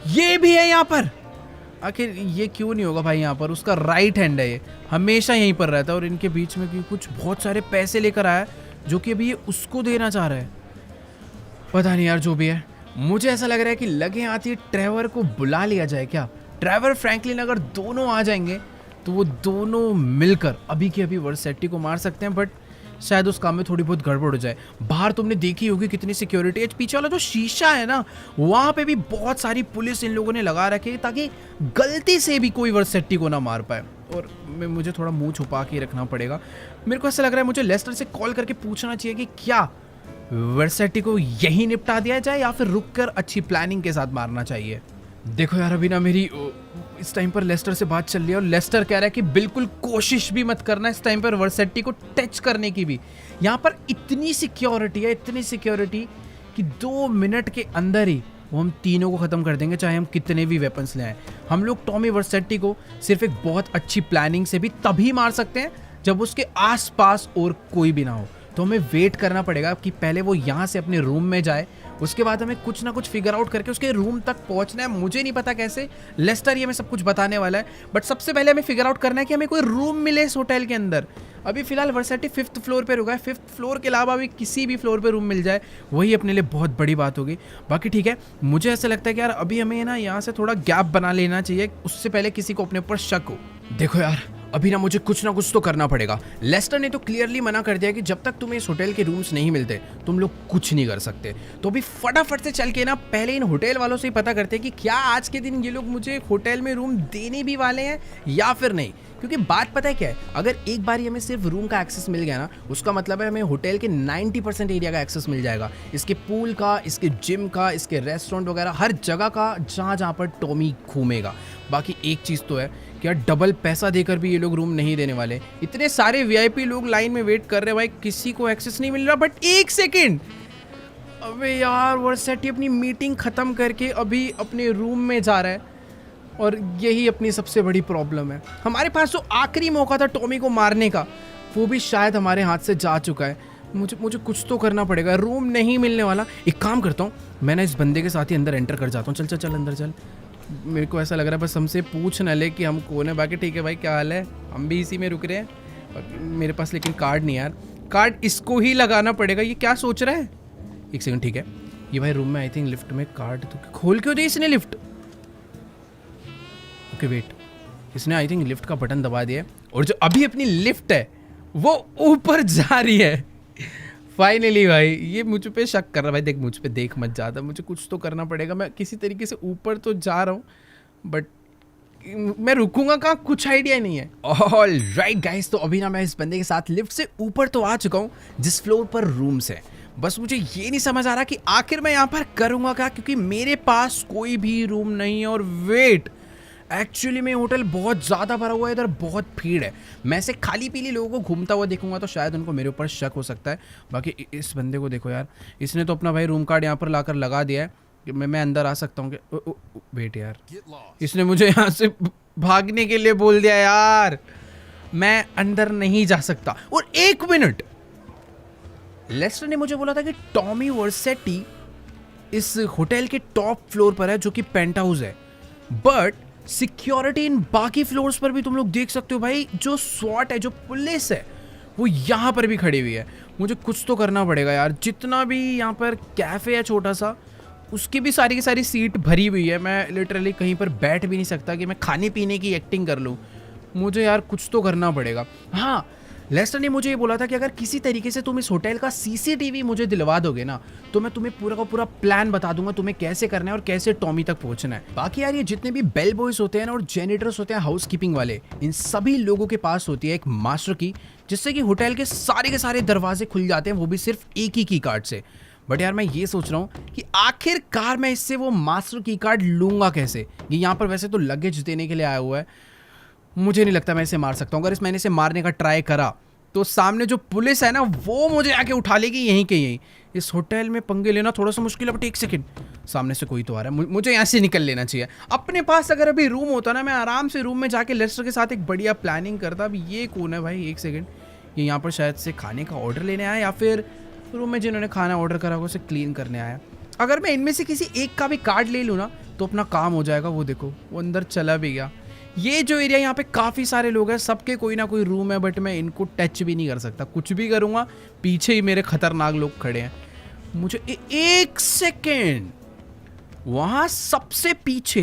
ये भी है यहाँ पर, आखिर ये क्यों नहीं होगा भाई? यहाँ पर उसका राइट हैंड है, ये हमेशा यहीं पर रहता है और इनके बीच में कुछ बहुत सारे पैसे लेकर आया जो कि अभी ये उसको देना चाह रहा है। पता नहीं यार, जो भी है मुझे ऐसा लग रहा है कि लगे आती ट्रेवर को बुला लिया जाए क्या। ट्रेवर फ्रैंकलिन अगर दोनों आ जाएंगे तो वो दोनों मिलकर अभी के अभी वर्सेटी को मार सकते हैं, बट शायद उस काम में थोड़ी बहुत गड़बड़ हो जाए। बाहर तुमने देखी होगी कितनी सिक्योरिटी है, पीछे वाला जो शीशा है ना, वहाँ पे भी बहुत सारी पुलिस इन लोगों ने लगा रखी है ताकि गलती से भी कोई वर्सेटी को ना मार पाए। और मुझे थोड़ा मुंह छुपा के रखना पड़ेगा। मेरे को ऐसा लग रहा है मुझे लेस्टर से कॉल करके पूछना चाहिए कि क्या वर्सेटी को यही निपटा दिया जाए या फिर रुक कर अच्छी प्लानिंग के साथ मारना चाहिए। देखो यार, अभी ना मेरी इस टाइम पर लेस्टर से बात चल रही है और लेस्टर कह रहा है कि बिल्कुल कोशिश भी मत करना इस टाइम पर वर्सेटी को टच करने की भी। यहाँ पर इतनी सिक्योरिटी है, इतनी सिक्योरिटी कि 2 मिनट के अंदर ही वो हम तीनों को ख़त्म कर देंगे, चाहे हम कितने भी वेपन्स ले आए। हम लोग टॉमी वर्सेटी को सिर्फ एक बहुत अच्छी प्लानिंग से भी तभी मार सकते हैं जब उसके आसपास और कोई भी ना हो। तो हमें वेट करना पड़ेगा कि पहले वो यहाँ से अपने रूम में जाए, उसके बाद हमें कुछ ना कुछ फिगर आउट करके उसके रूम तक पहुँचना है। मुझे नहीं पता कैसे, लेस्टर ये हमें सब कुछ बताने वाला है, बट सबसे पहले हमें फिगर आउट करना है कि हमें कोई रूम मिले इस होटल के अंदर। अभी फिलहाल वर्सेटी 5th फ्लोर पे रुका है, 5th फ्लोर के अलावा भी किसी भी फ्लोर पे रूम मिल जाए वही अपने लिए बहुत बड़ी बात होगी। बाकी ठीक है, मुझे ऐसा लगता है कि यार अभी हमें ना यहाँ से थोड़ा गैप बना लेना चाहिए, उससे पहले किसी को अपने ऊपर शक हो। देखो यार, अभी ना मुझे कुछ ना कुछ तो करना पड़ेगा। लेस्टर ने तो क्लियरली मना कर दिया कि जब तक तुम्हें इस होटल के रूम्स नहीं मिलते तुम लोग कुछ नहीं कर सकते। तो अभी फटाफट से चल के ना पहले इन होटल वालों से ही पता करते हैं कि क्या आज के दिन ये लोग मुझे होटल में रूम देने भी वाले हैं या फिर नहीं। क्योंकि बात पता है क्या है, अगर एक बार हमें सिर्फ रूम का एक्सेस मिल गया ना, उसका मतलब है हमें होटल के 90% एरिया का एक्सेस मिल जाएगा, इसके पूल का, इसके जिम का, इसके रेस्टोरेंट वगैरह हर जगह का, जहाँ पर टॉमी घूमेगा। बाकी एक चीज़ तो है कि यार डबल पैसा देकर भी ये लोग रूम नहीं देने वाले। इतने सारे वीआईपी लोग लाइन में वेट कर रहे हैं भाई, किसी को एक्सेस नहीं मिल रहा। बट एक सेकेंड, अबे यार वर्सेटी अपनी मीटिंग ख़त्म करके अभी अपने रूम में जा रहा है और यही अपनी सबसे बड़ी प्रॉब्लम है। हमारे पास जो आखिरी मौका था टॉमी को मारने का, वो भी शायद हमारे हाथ से जा चुका है। मुझे कुछ तो करना पड़ेगा, रूम नहीं मिलने वाला। एक काम करता हूँ, मैं ना इस बंदे के साथ ही अंदर एंटर कर जाता हूँ। चल चल चल अंदर चल। मेरे को ऐसा लग रहा है बस हमसे पूछ न ले कि हम कौन है। बाकी ठीक है भाई, क्या हाल है, हम भी इसी में रुक रहे हैं। मेरे पास लेकिन कार्ड नहीं यार, कार्ड इसको ही लगाना पड़ेगा। ये क्या सोच रहा है? एक सेकंड, ठीक है ये भाई रूम में आई थिंक लिफ्ट में कार्ड तो खोल क्यों दी इसने लिफ्ट? ओके वेट, इसने आई थिंक लिफ्ट का बटन दबा दिया है और जो अभी अपनी लिफ्ट है वो ऊपर जा रही है। फाइनली भाई ये मुझ पे शक कर रहा है। भाई देख, मुझ पे देख मत ज़्यादा, मुझे कुछ तो करना पड़ेगा। मैं किसी तरीके से ऊपर तो जा रहा हूँ बट मैं रुकूंगा कहाँ, कुछ आइडिया नहीं है। ऑल राइट गाइस, तो अभी ना मैं इस बंदे के साथ लिफ्ट से ऊपर तो आ चुका हूँ जिस फ्लोर पर रूम्स है। बस मुझे ये नहीं समझ आ रहा कि आखिर मैं यहाँ पर करूँगा क्या, क्योंकि मेरे पास कोई भी रूम नहीं है। और वेट, एक्चुअली में होटल बहुत ज़्यादा भरा हुआ है, इधर बहुत भीड़ है। मैं ऐसे खाली पीली लोगों को घूमता हुआ देखूंगा तो शायद उनको मेरे ऊपर शक हो सकता है। बाकी इस बंदे को देखो यार, इसने तो अपना भाई रूम कार्ड यहाँ पर लाकर लगा दिया है कि मैं अंदर आ सकता हूँ कि वेट यार, इसने मुझे यहाँ से भागने के लिए बोल दिया यार, मैं अंदर नहीं जा सकता। और एक मिनट, लेस्टर ने मुझे बोला था कि टॉमी वर्सेटी इस होटल के टॉप फ्लोर पर है जो कि पेंट हाउस है, बट सिक्योरिटी इन बाकी फ्लोर्स पर भी तुम लोग देख सकते हो भाई। जो स्वॉट है, जो पुलिस है, वो यहाँ पर भी खड़ी हुई है। मुझे कुछ तो करना पड़ेगा यार। जितना भी यहाँ पर कैफे है छोटा सा, उसकी भी सारी की सारी सीट भरी हुई है। मैं लिटरली कहीं पर बैठ भी नहीं सकता कि मैं खाने पीने की एक्टिंग कर लूँ। मुझे यार कुछ तो करना पड़ेगा। हाँ, लेस्टर ने मुझे ये बोला था कि अगर किसी तरीके से तुम इस होटल का सीसीटीवी मुझे दिलवा दोगे ना, तो मैं तुम्हें पूरा का पूरा प्लान बता दूंगा तुम्हें कैसे करना है और कैसे टॉमी तक पहुंचना है। बाकी यार ये जितने भी बेल बॉयज होते हैं ना और जेनिटर्स होते हैं, हाउस कीपिंग वाले, इन सभी लोगों के पास होती है एक मास्टर की, जिससे कि होटल के सारे दरवाजे खुल जाते हैं, वो भी सिर्फ एक ही कार्ड से। बट यार मैं ये सोच रहा हूँ कि आखिरकार मैं इससे वो मास्टर की कार्ड लूंगा कैसे। ये यहाँ पर वैसे तो लगेज देने के लिए आया हुआ है, मुझे नहीं लगता मैं इसे मार सकता हूँ। अगर मैंने इसे मारने का ट्राई करा तो सामने जो पुलिस है ना, वो मुझे आके उठा लेगी यहीं के यहीं। इस होटल में पंगे लेना थोड़ा सा मुश्किल है। बट एक सेकंड, सामने से कोई तो आ रहा है, मुझे यहाँ से निकल लेना चाहिए। अपने पास अगर अभी रूम होता ना, मैं आराम से रूम में जाके लेस्टर के साथ एक बढ़िया प्लानिंग करता। अब ये कौन है भाई? एक सेकेंड, ये यहाँ पर शायद से खाने का ऑर्डर लेने आया या फिर रूम में जिन्होंने खाना ऑर्डर करा उसे क्लीन करने आया। अगर मैं इनमें से किसी एक का भी कार्ड ले लूँ ना तो अपना काम हो जाएगा। वो देखो, वो अंदर चला भी गया। ये जो एरिया, यहाँ पे काफ़ी सारे लोग हैं, सबके कोई ना कोई रूम है, बट मैं इनको टच भी नहीं कर सकता। कुछ भी करूँगा पीछे ही मेरे खतरनाक लोग खड़े हैं। मुझे एक सेकेंड, वहाँ सबसे पीछे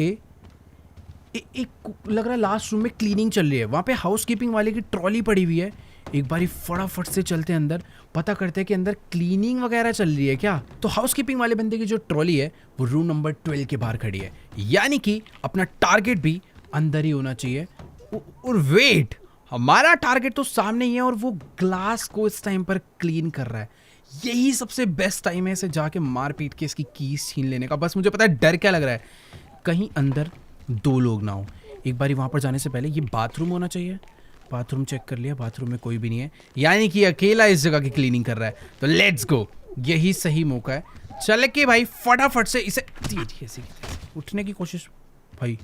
एक लग रहा है लास्ट रूम में क्लीनिंग चल रही है। वहाँ पे हाउस कीपिंग वाले की ट्रॉली पड़ी हुई है। एक बारी फटाफट से चलते हैं अंदर, पता करते हैं कि अंदर क्लीनिंग वगैरह चल रही है क्या। तो हाउस कीपिंग वाले बंदे की जो ट्रॉली है वो रूम नंबर 12 के बाहर खड़ी है, यानी कि अपना टारगेट भी अंदर ही होना चाहिए। और वेट, हमारा टारगेट तो सामने ही है और वो ग्लास को इस टाइम पर क्लीन कर रहा है। यही सबसे बेस्ट टाइम है इसे जाके मार पीट के इसकी कीज छीन लेने का। बस मुझे पता है डर क्या लग रहा है, कहीं अंदर दो लोग ना हो। एक बारी वहां पर जाने से पहले ये बाथरूम होना चाहिए। बाथरूम चेक कर लिया, बाथरूम में कोई भी नहीं है, यानी कि अकेला इस जगह की क्लीनिंग कर रहा है। तो लेट्स गो, यही सही मौका है। चल के भाई फटाफट से इसे उठने की कोशिश। भाई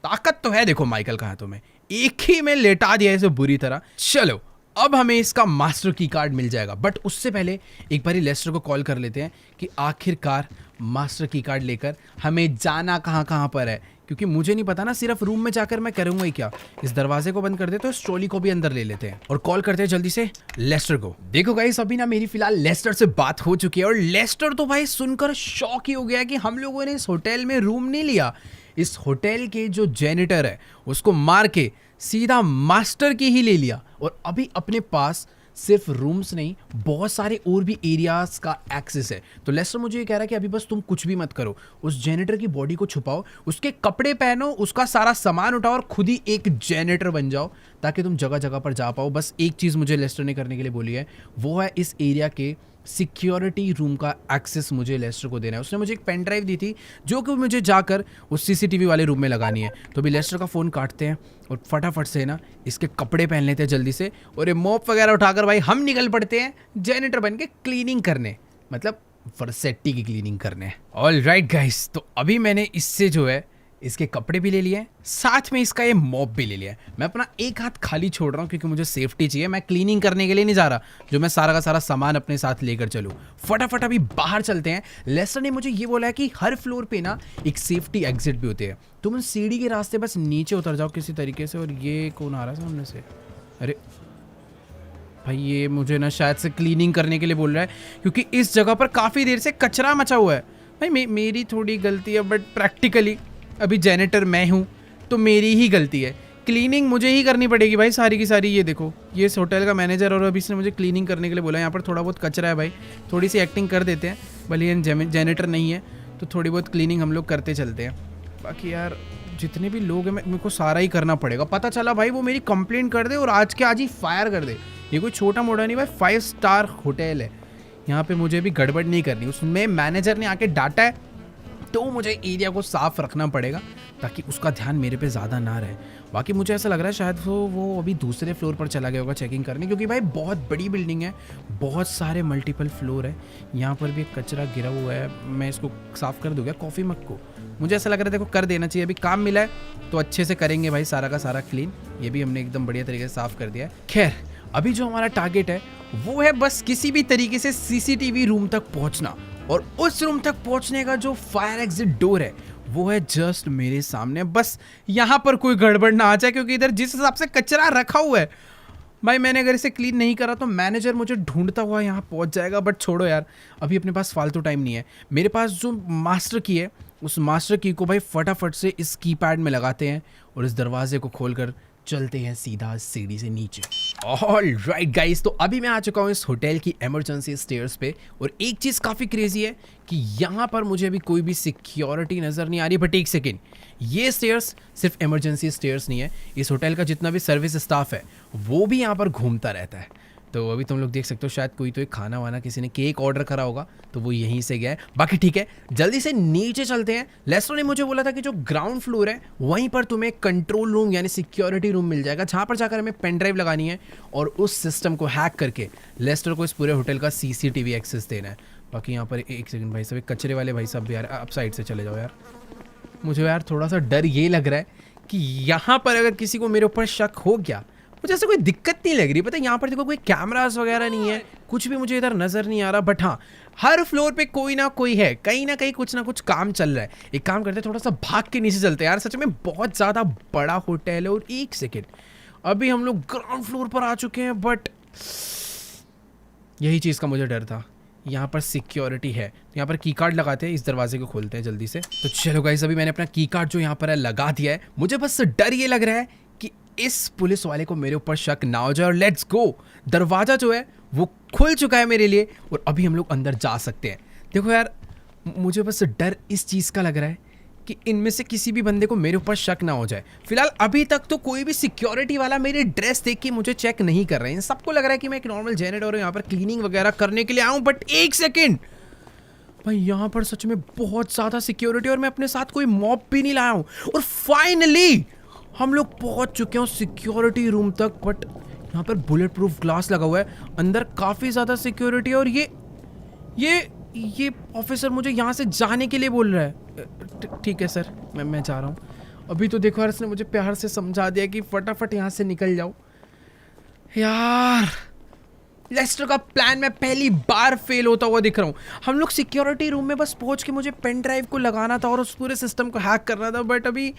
ताकत तो है, देखो माइकल का हाथों में, एक ही में लेटा दिया इसे बुरी तरह। चलो अब हमें इसका मास्टर की कार्ड मिल जाएगा, बट उससे पहले एक बारी लेस्टर को कॉल कर लेते हैं कि आखिरकार मास्टर की कार्ड लेकर हमें जाना कहाँ पर है, क्योंकि मुझे नहीं पता ना, सिर्फ रूम में जाकर मैं करूंगा ही क्या। इस दरवाजे को बंद कर दे तो इस ट्रॉली को भी अंदर ले लेते हैं और कॉल करते हैं जल्दी से लेस्टर को। देखो गाइस, अभी ना मेरी फिलहाल लेस्टर से बात हो चुकी है और लेस्टर तो भाई सुनकर शॉक ही हो गया कि हम लोगों ने इस होटल में रूम नहीं लिया। इस होटल के जो जेनिटर है उसको मार के सीधा मास्टर की ही ले लिया और अभी अपने पास सिर्फ रूम्स नहीं, बहुत सारे और भी एरियाज का एक्सेस है। तो लेस्टर मुझे ये कह रहा है कि अभी बस तुम कुछ भी मत करो, उस जेनिटर की बॉडी को छुपाओ, उसके कपड़े पहनो, उसका सारा सामान उठाओ और खुद ही एक जेनिटर बन जाओ ताकि तुम जगह जगह पर जा पाओ। बस एक चीज़ मुझे लेस्टर ने करने के लिए बोली है, वो है इस एरिया के सिक्योरिटी रूम का एक्सेस मुझे लेस्टर को देना है। उसने मुझे एक पेन ड्राइव दी थी जो कि मुझे जाकर उस सीसीटीवी वाले रूम में लगानी है। तो अभी लेस्टर का फ़ोन काटते हैं और फटाफट से ना इसके कपड़े पहन लेते हैं जल्दी से, और ये मोप वगैरह उठाकर भाई हम निकल पड़ते हैं जेनिटर बन के क्लीनिंग करने, मतलब वर्सेटी की क्लीनिंग करने। ऑल राइट गाइस, तो अभी मैंने इससे जो है इसके कपड़े भी ले लिए, साथ में इसका ये मॉप भी ले लिया। मैं अपना एक हाथ खाली छोड़ रहा हूँ क्योंकि मुझे सेफ्टी चाहिए। मैं क्लीनिंग करने के लिए नहीं जा रहा जो मैं सारा का सारा सामान अपने साथ लेकर चलूँ। फटाफट अभी बाहर चलते हैं। लेस्टर ने मुझे ये बोला है कि हर फ्लोर पे ना एक सेफ्टी एग्जिट भी होती है। तुम सीढ़ी के रास्ते बस नीचे उतर जाओ किसी तरीके से। और ये कौन आ रहा है सामने से? अरे भाई ये मुझे ना शायद से क्लीनिंग करने के लिए बोल रहा है क्योंकि इस जगह पर काफ़ी देर से कचरा मचा हुआ है। भाई मेरी थोड़ी गलती है, बट प्रैक्टिकली अभी जेनेटर मैं हूँ तो मेरी ही गलती है। क्लीनिंग मुझे ही करनी पड़ेगी भाई सारी की सारी। ये देखो, ये इस होटल का मैनेजर और अभी इसने मुझे क्लीनिंग करने के लिए बोला। यहाँ पर थोड़ा बहुत कचरा है भाई, थोड़ी सी एक्टिंग कर देते हैं। भले ये जेनेटर नहीं है तो थोड़ी बहुत क्लीनिंग हम लोग करते चलते हैं। बाकी यार जितने भी लोग हैं मेरे को सारा ही करना पड़ेगा। पता चला भाई वो मेरी कंप्लेंट कर दे और आज के आज ही फायर कर दे। ये कोई छोटा मोटा नहीं भाई, 5 स्टार होटल है। यहाँ पे मुझे भी गड़बड़ नहीं करनी। उसमें मैनेजर ने आके डांटा है तो मुझे एरिया को साफ रखना पड़ेगा ताकि उसका ध्यान मेरे पे ज़्यादा ना रहे। बाकी मुझे ऐसा लग रहा है शायद वो अभी दूसरे फ्लोर पर चला गया होगा चेकिंग करने, क्योंकि भाई बहुत बड़ी बिल्डिंग है, बहुत सारे मल्टीपल फ्लोर है। यहाँ पर भी कचरा गिरा हुआ है, मैं इसको साफ़ कर दूँगा कॉफ़ी मग को। मुझे ऐसा लग रहा है देखो कर देना चाहिए। अभी काम मिला है तो अच्छे से करेंगे भाई सारा का सारा क्लीन। ये भी हमने एकदम बढ़िया तरीके से साफ़ कर दिया है। खैर अभी जो हमारा टारगेट है वो है बस किसी भी तरीके से सीसीटीवी रूम तक पहुंचना, और उस रूम तक पहुंचने का जो फायर एग्जिट डोर है वो है जस्ट मेरे सामने। बस यहाँ पर कोई गड़बड़ ना आ जाए क्योंकि इधर जिस हिसाब से कचरा रखा हुआ है भाई, मैंने अगर इसे क्लीन नहीं करा तो मैनेजर मुझे ढूंढता हुआ यहाँ पहुँच जाएगा। बट छोड़ो यार, अभी अपने पास फालतू टाइम नहीं है। मेरे पास जो मास्टर की है उस मास्टर की को भाई फटाफट से इस कीपैड में लगाते हैं और इस दरवाजे को खोलकर चलते हैं सीधा सीढ़ी से नीचे। ऑल राइट गाइस, तो अभी मैं आ चुका हूँ इस होटल की इमरजेंसी स्टेयर्स पे, और एक चीज़ काफ़ी क्रेजी है कि यहाँ पर मुझे अभी कोई भी सिक्योरिटी नज़र नहीं आ रही। बट एक सेकेंड, ये स्टेयर्स सिर्फ इमरजेंसी स्टेयर्स नहीं है, इस होटल का जितना भी सर्विस स्टाफ है वो भी यहाँ पर घूमता रहता है। तो अभी तुम लोग देख सकते हो शायद कोई तो एक खाना वाना किसी ने केक ऑर्डर करा होगा तो वो यहीं से गया है। बाकी ठीक है, जल्दी से नीचे चलते हैं। लेस्टर ने मुझे बोला था कि जो ग्राउंड फ्लोर है वहीं पर तुम्हें कंट्रोल रूम यानी सिक्योरिटी रूम मिल जाएगा, जहाँ पर जाकर हमें पेन ड्राइव लगानी है और उस सिस्टम को हैक करके लेस्टर को इस पूरे होटल का सीसीटीवी एक्सेस देना है। बाकी यहाँ पर एक सेकंड भाई साहब, कचरे वाले भाई साहब यार आप साइड से चले जाओ यार। मुझे यार थोड़ा सा डर ये लग रहा है कि यहाँ पर अगर किसी को मेरे ऊपर शक हो गया, मुझे ऐसा कोई दिक्कत नहीं लग रही। पता है यहाँ पर देखो कोई कैमरास वगैरह नहीं है, कुछ भी मुझे इधर नज़र नहीं आ रहा। बट हाँ, हर फ्लोर पे कोई ना कोई है, कहीं ना कहीं कुछ ना कुछ काम चल रहा है। एक काम करते हैं, थोड़ा सा भाग के नीचे चलते हैं यार, सच में बहुत ज़्यादा बड़ा होटल है। और एक सेकेंड, अभी हम लोग ग्राउंड फ्लोर पर आ चुके हैं, बट यही चीज़ का मुझे डर था। यहाँ पर सिक्योरिटी है, यहाँ पर की कार्ड लगाते हैं, इस दरवाजे को खोलते हैं जल्दी से। तो चलो गाइस, अभी मैंने अपना की कार्ड जो यहाँ पर है लगा दिया है। मुझे बस डर ये लग रहा है कि इस पुलिस वाले को मेरे ऊपर शक ना हो जाए। और लेट्स गो, दरवाजा जो है वो खुल चुका है मेरे लिए और अभी हम लोग अंदर जा सकते हैं। देखो यार, मुझे बस डर इस चीज़ का लग रहा है कि इनमें से किसी भी बंदे को मेरे ऊपर शक ना हो जाए। फिलहाल अभी तक तो कोई भी सिक्योरिटी वाला मेरी ड्रेस देख के मुझे चेक नहीं कर रहे हैं। सबको लग रहा है कि मैं एक नॉर्मल जेनेटर और यहाँ पर क्लीनिंग वगैरह करने के लिए आऊँ। बट एक सेकेंड भाई, यहाँ पर सच में बहुत ज़्यादा सिक्योरिटी और मैं अपने साथ कोई मॉब भी नहीं लाया हूँ। और फाइनली हम लोग पहुँच चुके हैं सिक्योरिटी रूम तक। बट यहाँ पर बुलेट प्रूफ ग्लास लगा हुआ है, अंदर काफ़ी ज़्यादा सिक्योरिटी है। और ये ऑफिसर मुझे यहाँ से जाने के लिए बोल रहा है। ठीक है सर, मैं जा रहा हूँ। अभी तो देखो यार, इसने मुझे प्यार से समझा दिया कि फटाफट यहाँ से निकल जाओ। यार लेस्टर का प्लान मैं पहली बार फेल होता हुआ दिख रहा हूँ। हम लोग सिक्योरिटी रूम में बस पहुँच के मुझे पेन ड्राइव को लगाना था और उस पूरे सिस्टम को हैक करना था। बट अभी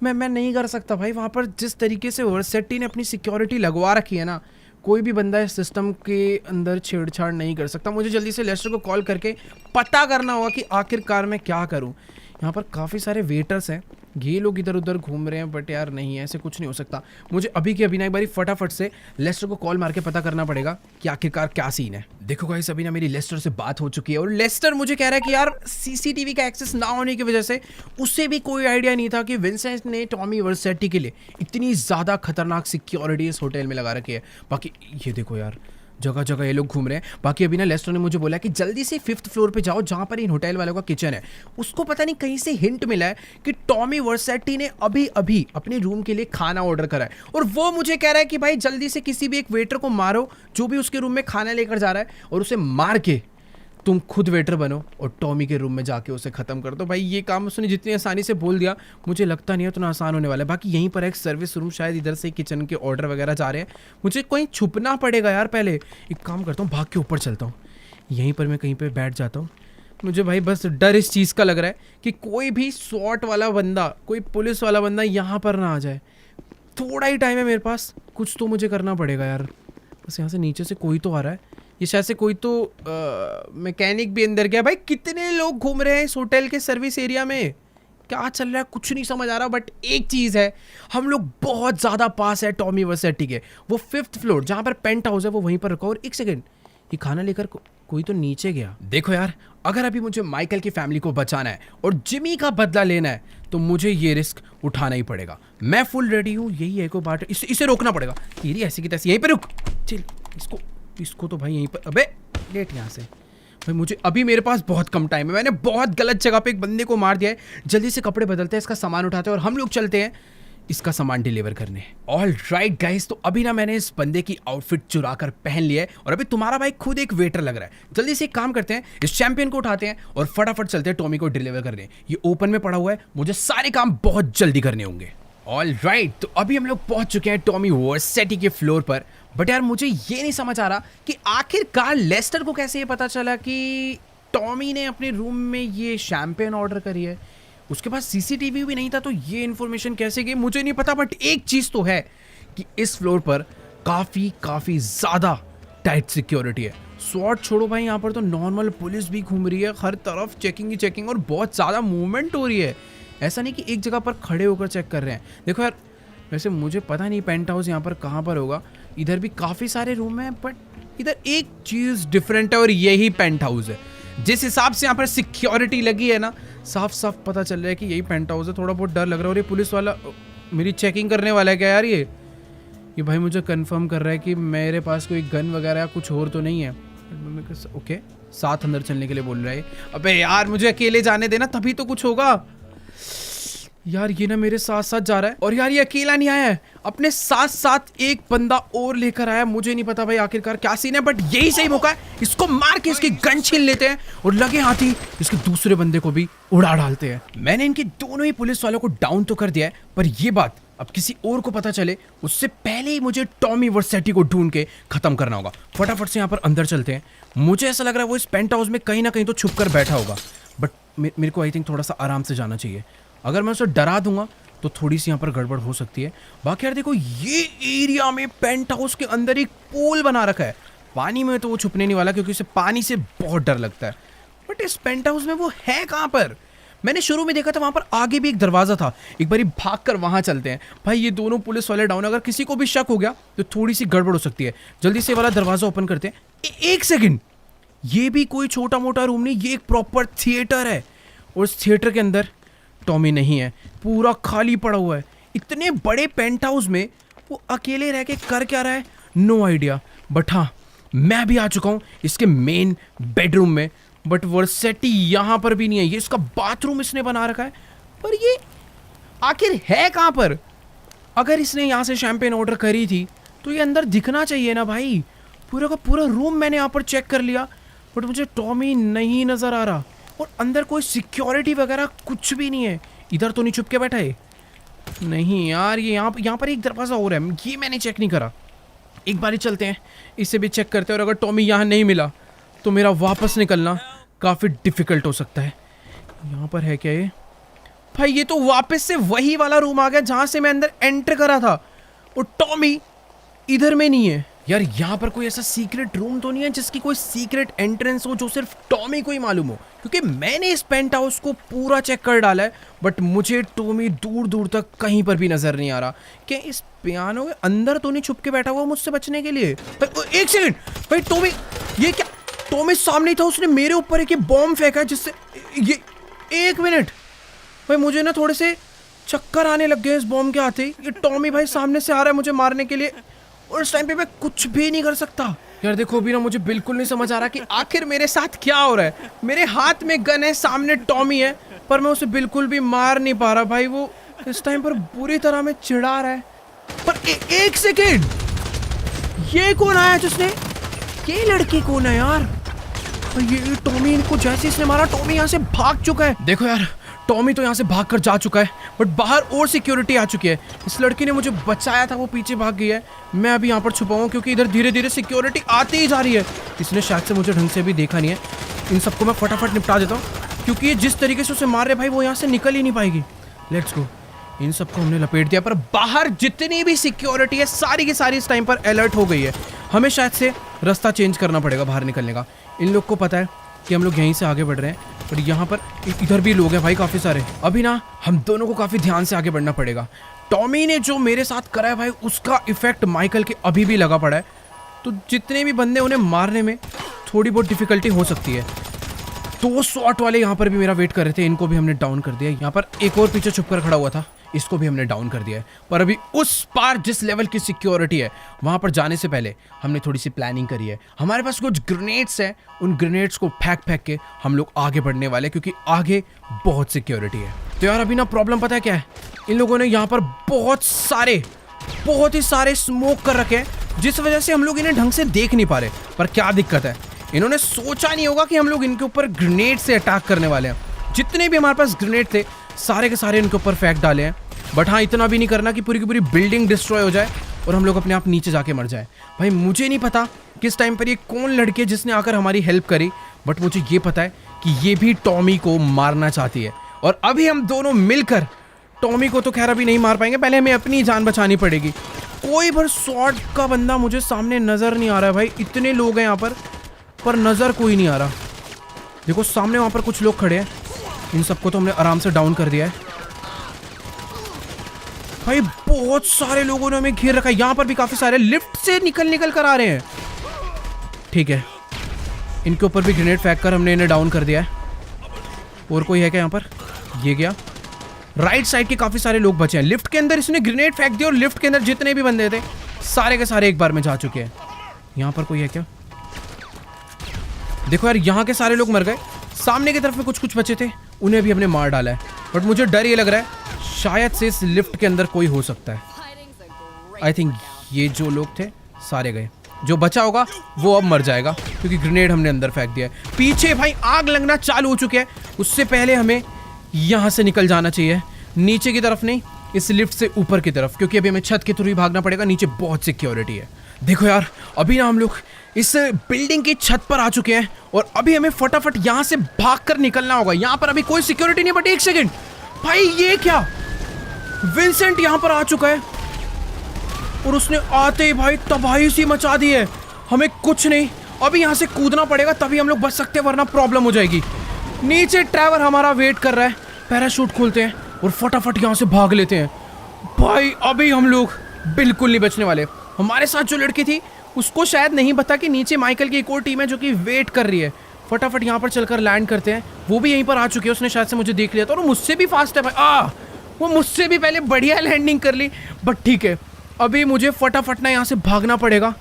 मैं नहीं कर सकता भाई। वहाँ पर जिस तरीके से वर्सेटी ने अपनी सिक्योरिटी लगवा रखी है ना, कोई भी बंदा इस सिस्टम के अंदर छेड़छाड़ नहीं कर सकता। मुझे जल्दी से लेस्टर को कॉल करके पता करना होगा कि आखिरकार मैं क्या करूं। यहाँ पर काफ़ी सारे वेटर्स हैं, ये लोग इधर उधर घूम रहे हैं। बट यार नहीं, ऐसे कुछ नहीं हो सकता। मुझे अभी के अभी ना एक बारी फटाफट से लेस्टर को कॉल मार के पता करना पड़ेगा कि आखिरकार क्या सीन है। देखो गाइस, अभी ना मेरी लेस्टर से बात हो चुकी है और लेस्टर मुझे कह रहा है कि यार सीसीटीवी का एक्सेस ना होने की वजह से उसे भी कोई आइडिया नहीं था कि विंसेंट ने टॉमी वर्सेटी के लिए इतनी ज़्यादा खतरनाक सिक्योरिटी इस होटल में लगा रखी है। बाकी ये देखो यार, जगह जगह ये लोग घूम रहे हैं। बाकी अभी ना लेस्टर ने मुझे बोला कि जल्दी से 5th फ्लोर पे जाओ जहाँ पर इन होटल वालों का किचन है। उसको पता नहीं कहीं से हिंट मिला है कि टॉमी वर्सेटी ने अभी अभी अपने रूम के लिए खाना ऑर्डर करा है और वो मुझे कह रहा है कि भाई जल्दी से किसी भी एक वेटर को मारो जो भी उसके रूम में खाना लेकर जा रहा है और उसे मार के तुम खुद वेटर बनो और टॉमी के रूम में जाके उसे ख़त्म कर दो। भाई ये काम उसने जितनी आसानी से बोल दिया, मुझे लगता नहीं है उतना आसान होने वाला है। बाकी यहीं पर एक सर्विस रूम, शायद इधर से किचन के ऑर्डर वगैरह जा रहे हैं। मुझे कहीं छुपना पड़ेगा यार। पहले एक काम करता हूँ, भाग के ऊपर चलता हूँ, यहीं पर मैं कहीं पर बैठ जाता हूँ। मुझे भाई बस डर इस चीज़ का लग रहा है कि कोई भी स्वॉट वाला बंदा, कोई पुलिस वाला बंदा यहाँ पर ना आ जाए। थोड़ा ही टाइम है मेरे पास, कुछ तो मुझे करना पड़ेगा यार। बस यहाँ से नीचे से कोई तो आ रहा है, ये शायद से कोई तो मैकेनिक भी अंदर गया। भाई कितने लोग घूम रहे हैं इस होटल के सर्विस एरिया में, क्या चल रहा है कुछ नहीं समझ आ रहा। बट एक चीज़ है, हम लोग बहुत ज़्यादा पास है टॉमी वर्सेटी के। वो 5th फ्लोर जहाँ पर पेंट हाउस है वो वहीं पर रखा। और एक सेकेंड, ये खाना लेकर कोई तो नीचे गया। देखो यार, अगर अभी मुझे माइकल की फैमिली को बचाना है और जिमी का बदला लेना है तो मुझे ये रिस्क उठाना ही पड़ेगा। मैं फुल रेडी हूँ। यही है को बात, इसे रोकना पड़ेगा। तेरी ऐसी की तैसी, यहीं पे रुक। चल इसको तो भाई यहीं पर, अबे लेट यहाँ से। भाई मुझे अभी, मेरे पास बहुत कम टाइम है, मैंने बहुत गलत जगह पे एक बंदे को मार दिया है। जल्दी से कपड़े बदलते हैं, इसका सामान उठाते हैं और हम लोग चलते हैं इसका सामान डिलीवर करने। ऑल राइट गाइस, तो अभी ना मैंने इस बंदे की आउटफिट चुरा कर पहन लिया है और अभी तुम्हारा भाई खुद एक वेटर लग रहा है। जल्दी से एक काम करते हैं, इस चैंपियन को उठाते हैं और फटाफट चलते हैं टॉमी को डिलीवर करने। ये ओपन में पड़ा हुआ है, मुझे सारे काम बहुत जल्दी करने होंगे। ऑल राइट, तो अभी हम लोग पहुंच चुके हैं टॉमी वर्सेटी के फ्लोर पर। बट यार मुझे ये नहीं समझ आ रहा कि आखिरकार लेस्टर को कैसे ये पता चला कि टॉमी ने अपने रूम में ये शैंपेन ऑर्डर करी है। उसके पास सीसीटीवी भी नहीं था, तो ये इन्फॉर्मेशन कैसे गई मुझे नहीं पता। बट एक चीज़ तो है कि इस फ्लोर पर काफ़ी ज़्यादा टाइट सिक्योरिटी है। स्वॉट छोड़ो भाई, यहाँ पर तो नॉर्मल पुलिस भी घूम रही है, हर तरफ चेकिंग ही चेकिंग और बहुत ज़्यादा मूवमेंट हो रही है। ऐसा नहीं कि एक जगह पर खड़े होकर चेक कर रहे हैं। देखो यार, वैसे मुझे पता नहीं पेंट हाउस यहाँ पर कहाँ पर होगा। इधर भी काफ़ी सारे रूम हैं, बट इधर एक चीज़ डिफरेंट है और यही पेंट हाउस है। जिस हिसाब से यहाँ पर सिक्योरिटी लगी है ना, साफ साफ पता चल रहा है कि यही पेंट हाउस है। थोड़ा बहुत डर लग रहा है। और ये पुलिस वाला मेरी चेकिंग करने वाला है क्या यार? ये भाई मुझे कंफर्म कर रहा है कि मेरे पास कोई गन वगैरह या कुछ और तो नहीं है। ओके, साथ अंदर चलने के लिए बोल रहा है। अबे यार मुझे अकेले जाने देना, तभी तो कुछ होगा। यार ये ना मेरे साथ साथ जा रहा है और यार ये अकेला नहीं आया है, अपने साथ साथ एक बंदा और लेकर आया। मुझे नहीं पता भाई आखिरकार क्या सीन है, बट यही सही मौका है, इसको मार के इसकी गन छीन लेते हैं और लगे हाथ ही इसके दूसरे बंदे को भी उड़ा डालते हैं। मैंने इनके दोनों ही पुलिस वालों को डाउन तो कर दिया है, पर ये बात अब किसी और को पता चले उससे पहले ही मुझे टॉमी वर्सेटी को ढूंढ के खत्म करना होगा। फटाफट से यहाँ पर अंदर चलते हैं। मुझे ऐसा लग रहा है वो इस पेंट हाउस में कहीं ना कहीं तो छुप कर बैठा होगा, बट मेरे को आई थिंक थोड़ा सा आराम से जाना चाहिए। अगर मैं उसे डरा दूंगा तो थोड़ी सी यहाँ पर गड़बड़ हो सकती है। बाकी यार देखो, ये एरिया में पेंट हाउस के अंदर एक पूल बना रखा है। पानी में तो वो छुपने नहीं वाला क्योंकि उसे पानी से बहुत डर लगता है, बट इस पेंट हाउस में वो है कहाँ पर? मैंने शुरू में देखा था वहाँ पर आगे भी एक दरवाज़ा था। एक बारी भाग कर वहाँ चलते हैं। भाई ये दोनों पुलिस वाले डाउन, अगर किसी को भी शक हो गया तो थोड़ी सी गड़बड़ हो सकती है। जल्दी से वाला दरवाज़ा ओपन करते हैं। एक सेकेंड, ये भी कोई छोटा मोटा रूम नहीं, ये एक प्रॉपर थिएटर है और इस थिएटर के अंदर टॉमी नहीं है, पूरा खाली पड़ा हुआ है। इतने बड़े पेंट हाउस में वो अकेले रह के कर क्या रहा है, नो आइडिया। बट हाँ, मैं भी आ चुका हूँ इसके मेन बेडरूम में, बट वर्सेटी यहाँ पर भी नहीं है। ये इसका बाथरूम इसने बना रखा है, पर ये आखिर है कहाँ पर? अगर इसने यहाँ से शैंपेन ऑर्डर करी थी तो ये अंदर दिखना चाहिए ना भाई। पूरा का पूरा रूम मैंने यहाँ पर चेक कर लिया, बट मुझे टॉमी नहीं नज़र आ रहा और अंदर कोई सिक्योरिटी वगैरह कुछ भी नहीं है। इधर तो नहीं छुप के बैठा है? नहीं यार, ये यहाँ पर एक दरवाज़ा और है, ये मैंने चेक नहीं करा। एक बारी चलते हैं, इसे भी चेक करते हैं, और अगर टॉमी यहाँ नहीं मिला तो मेरा वापस निकलना काफ़ी डिफ़िकल्ट हो सकता है। यहाँ पर है क्या ये? भाई ये तो वापस से वही वाला रूम आ गया जहाँ से मैं अंदर एंटर करा था और टॉमी इधर में नहीं है। यार यहाँ पर कोई ऐसा सीक्रेट रूम तो नहीं है जिसकी कोई सीक्रेट एंट्रेंस हो जो सिर्फ टॉमी को ही मालूम हो? क्योंकि मैंने इस पेंट हाउस को पूरा चेक कर डाला है, बट मुझे टॉमी दूर दूर तक कहीं पर भी नजर नहीं आ रहा। क्या इस पियानो के अंदर तो नहीं छुप के बैठा हुआ मुझसे बचने के लिए? एक सेकेंड भाई, टॉमी ये क्या? टॉमी सामने था, उसने मेरे ऊपर एक बॉम्ब फेंका जिससे ये, एक मिनट भाई, मुझे ना थोड़े से चक्कर आने लग गए इस बॉम्ब के आते ही। ये टॉमी भाई सामने से आ रहा है मुझे मारने के लिए और इस टाइम पे मैं कुछ भी नहीं कर सकता। यार देखो अभी ना मुझे बिल्कुल नहीं समझ आ रहा कि आखिर मेरे साथ क्या हो रहा है। मेरे हाथ में गन है, सामने टॉमी है, पर मैं उसे बिल्कुल भी मार नहीं पा रहा। भाई वो इस टाइम पर बुरी तरह में चिढ़ा रहा है। पर एक सेकेंड, ये कौन आया जिसने? ये लड़की कौन है यार? ये टॉमी इनको जैसे इसने मारा, टॉमी यहाँ से भाग चुका है। देखो यार, टॉमी तो यहाँ से भाग कर जा चुका है, बट बाहर और सिक्योरिटी आ चुकी है। इस लड़की ने मुझे बचाया था, वो पीछे भाग गई है। मैं अभी यहाँ पर छुपा हूँ क्योंकि इधर धीरे धीरे सिक्योरिटी आती ही जा रही है। इसने शायद से मुझे ढंग से भी देखा नहीं है। इन सबको मैं फटाफट निपटा देता हूँ, क्योंकि ये जिस तरीके से उसे मार रहे भाई, वो यहाँ से निकल ही नहीं पाएगी। Let's go. इन सबको हमने लपेट दिया, पर बाहर जितनी भी सिक्योरिटी है सारी की सारी इस टाइम पर अलर्ट हो गई है। हमें शायद से रास्ता चेंज करना पड़ेगा बाहर निकलने का। इन लोग को पता है कि हम लोग यहीं से आगे बढ़ रहे हैं, पर यहाँ पर इधर भी लोग हैं भाई काफ़ी सारे। अभी ना हम दोनों को काफ़ी ध्यान से आगे बढ़ना पड़ेगा। टॉमी ने जो मेरे साथ करा है भाई, उसका इफेक्ट माइकल के अभी भी लगा पड़ा है। तो जितने भी बंदे, उन्हें मारने में थोड़ी बहुत डिफिकल्टी हो सकती है। 2 शॉट वाले यहाँ पर भी मेरा वेट कर रहे थे, इनको भी हमने डाउन कर दिया। यहाँ पर एक और पीछे छुप कर खड़ा हुआ था, इसको भी हमने डाउन कर दिया है। पर अभी उस पार जिस लेवल की सिक्योरिटी है, वहां पर जाने से पहले हमने थोड़ी सी प्लानिंग करी है। हमारे पास कुछ ग्रेनेड्स हैं, उन ग्रेनेड्स को फेंक के हम लोग आगे बढ़ने वाले, क्योंकि आगे बहुत सिक्योरिटी है। तो यार अभी ना प्रॉब्लम पता है क्या है, इन लोगों ने यहाँ पर बहुत ही सारे स्मोक कर रखे हैं, जिस वजह से हम लोग इन्हें ढंग से देख नहीं पा रहे। पर क्या दिक्कत है, इन्होंने सोचा नहीं होगा कि हम लोग इनके ऊपर ग्रेनेड से अटैक करने वाले हैं। जितने भी हमारे पास ग्रेनेड थे सारे के सारे इनके ऊपर फेंक डाले हैं। बट हाँ, इतना भी नहीं करना कि पूरी की पूरी बिल्डिंग डिस्ट्रॉय हो जाए और हम लोग अपने आप नीचे जाके मर जाए। भाई मुझे नहीं पता किस टाइम पर ये कौन लड़की है जिसने आकर हमारी हेल्प करी, बट मुझे ये पता है कि ये भी टॉमी को मारना चाहती है। और अभी हम दोनों मिलकर टॉमी को तो खैर अभी नहीं मार पाएंगे, पहले हमें अपनी जान बचानी पड़ेगी। कोई भर स्वॉर्ड का बंदा मुझे सामने नजर नहीं आ रहा है भाई, इतने लोग हैं यहाँ पर नजर कोई नहीं आ रहा। देखो सामने वहाँ पर कुछ लोग खड़े हैं, इन सबको तो हमने आराम से डाउन कर दिया है। भाई बहुत सारे लोगों ने हमें घेर रखा है, यहाँ पर भी काफी सारे लिफ्ट से निकल कर आ रहे हैं। ठीक है, इनके ऊपर भी ग्रेनेड फेंक कर हमने इन्हें डाउन कर दिया है। और कोई है क्या यहाँ पर? ये गया। राइट साइड के काफी सारे लोग बचे हैं। लिफ्ट के अंदर इसने ग्रेनेड फेंक दिया और लिफ्ट के अंदर जितने भी बंदे थे सारे के सारे एक बार में जा चुके हैं। यहाँ पर कोई है क्या? देखो यार, यहाँ के सारे लोग मर गए। सामने की तरफ में कुछ बचे थे, उन्हें भी हमने मार डाला है। बट मुझे डर ये लग रहा है शायद से इस लिफ्ट के अंदर कोई हो सकता है। आई थिंक ये जो लोग थे सारे गए, जो बचा होगा वो अब मर जाएगा, क्योंकि ग्रेनेड हमने अंदर फेंक दिया है। पीछे भाई आग लगना चालू हो चुके हैं, उससे पहले हमें यहाँ से निकल जाना चाहिए, नीचे की तरफ नहीं, इस लिफ्ट से ऊपर की तरफ, क्योंकि अभी हमें छत के थ्रू ही भागना पड़ेगा। नीचे बहुत सिक्योरिटी है। देखो यार, अभी ना हम लोग इस बिल्डिंग की छत पर आ चुके हैं और अभी हमें फटाफट यहाँ से भागकर निकलना होगा। यहाँ पर अभी कोई सिक्योरिटी नहीं, बट एक सेकंड भाई, ये क्या? विंसेंट यहाँ पर आ चुका है और उसने आते ही भाई तबाही सी मचा दी है। हमें कुछ नहीं, अभी यहाँ से कूदना पड़ेगा तभी हम लोग बच सकते हैं, वरना प्रॉब्लम हो जाएगी। नीचे ट्रैवर हमारा वेट कर रहा है, पैराशूट खोलते हैं और फटाफट यहाँ से भाग लेते हैं। भाई अभी हम लोग बिल्कुल नहीं बचने वाले। हमारे साथ जो लड़की थी उसको शायद नहीं पता कि नीचे माइकल की एक और टीम है जो कि वेट कर रही है। फटाफट यहाँ पर चलकर लैंड करते हैं। वो भी यहीं पर आ चुकी है, उसने शायद से मुझे देख लिया था और मुझसे भी फास्ट है भाई। वो मुझसे भी पहले बढ़िया लैंडिंग कर ली। बट ठीक है, अभी मुझे फटाफट ना यहाँ से भागना पड़ेगा,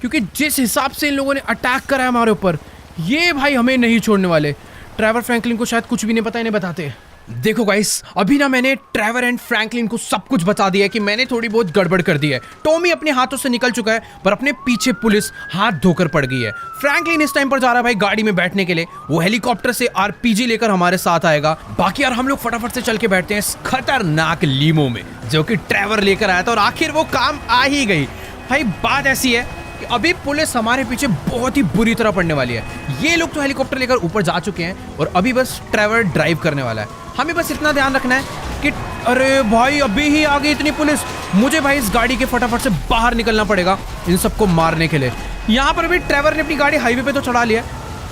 क्योंकि जिस हिसाब से इन लोगों ने अटैक करा है हमारे ऊपर, ये भाई हमें नहीं छोड़ने वाले। ट्रैवर फ्रैंकलिन को शायद कुछ भी नहीं पता, इन्हें बताते हैं। देखो गाइस, अभी ना मैंने ट्रैवर एंड फ्रैंकलिन को सब कुछ बता दिया है कि मैंने थोड़ी बहुत गड़बड़ कर दी है। टॉमी अपने हाथों से निकल चुका है, पर अपने पीछे पुलिस हाथ धोकर पड़ गई है। फ्रैंकलिन इस टाइम पर जा रहा है भाई गाड़ी में बैठने के लिए, वो हेलीकॉप्टर से आरपीजी लेकर हमारे साथ आएगा। बाकी यार हम लोग फटाफट से चल के बैठते हैं इस खतरनाक लीमो में, जो कि ट्रैवर लेकर आया था और आखिर वो काम आ ही गई। भाई बात ऐसी है कि अभी पुलिस हमारे पीछे बहुत ही बुरी तरह पड़ने वाली है। ये लोग तो हेलीकॉप्टर लेकर ऊपर जा चुके हैं और अभी बस ट्रैवर ड्राइव करने वाला है। हमें बस इतना ध्यान रखना है कि अरे भाई अभी ही आ गई इतनी पुलिस। मुझे भाई इस गाड़ी के फटाफट से बाहर निकलना पड़ेगा इन सबको मारने के लिए। यहाँ पर भी ट्रैवर ने अपनी गाड़ी हाईवे पे तो चढ़ा लिया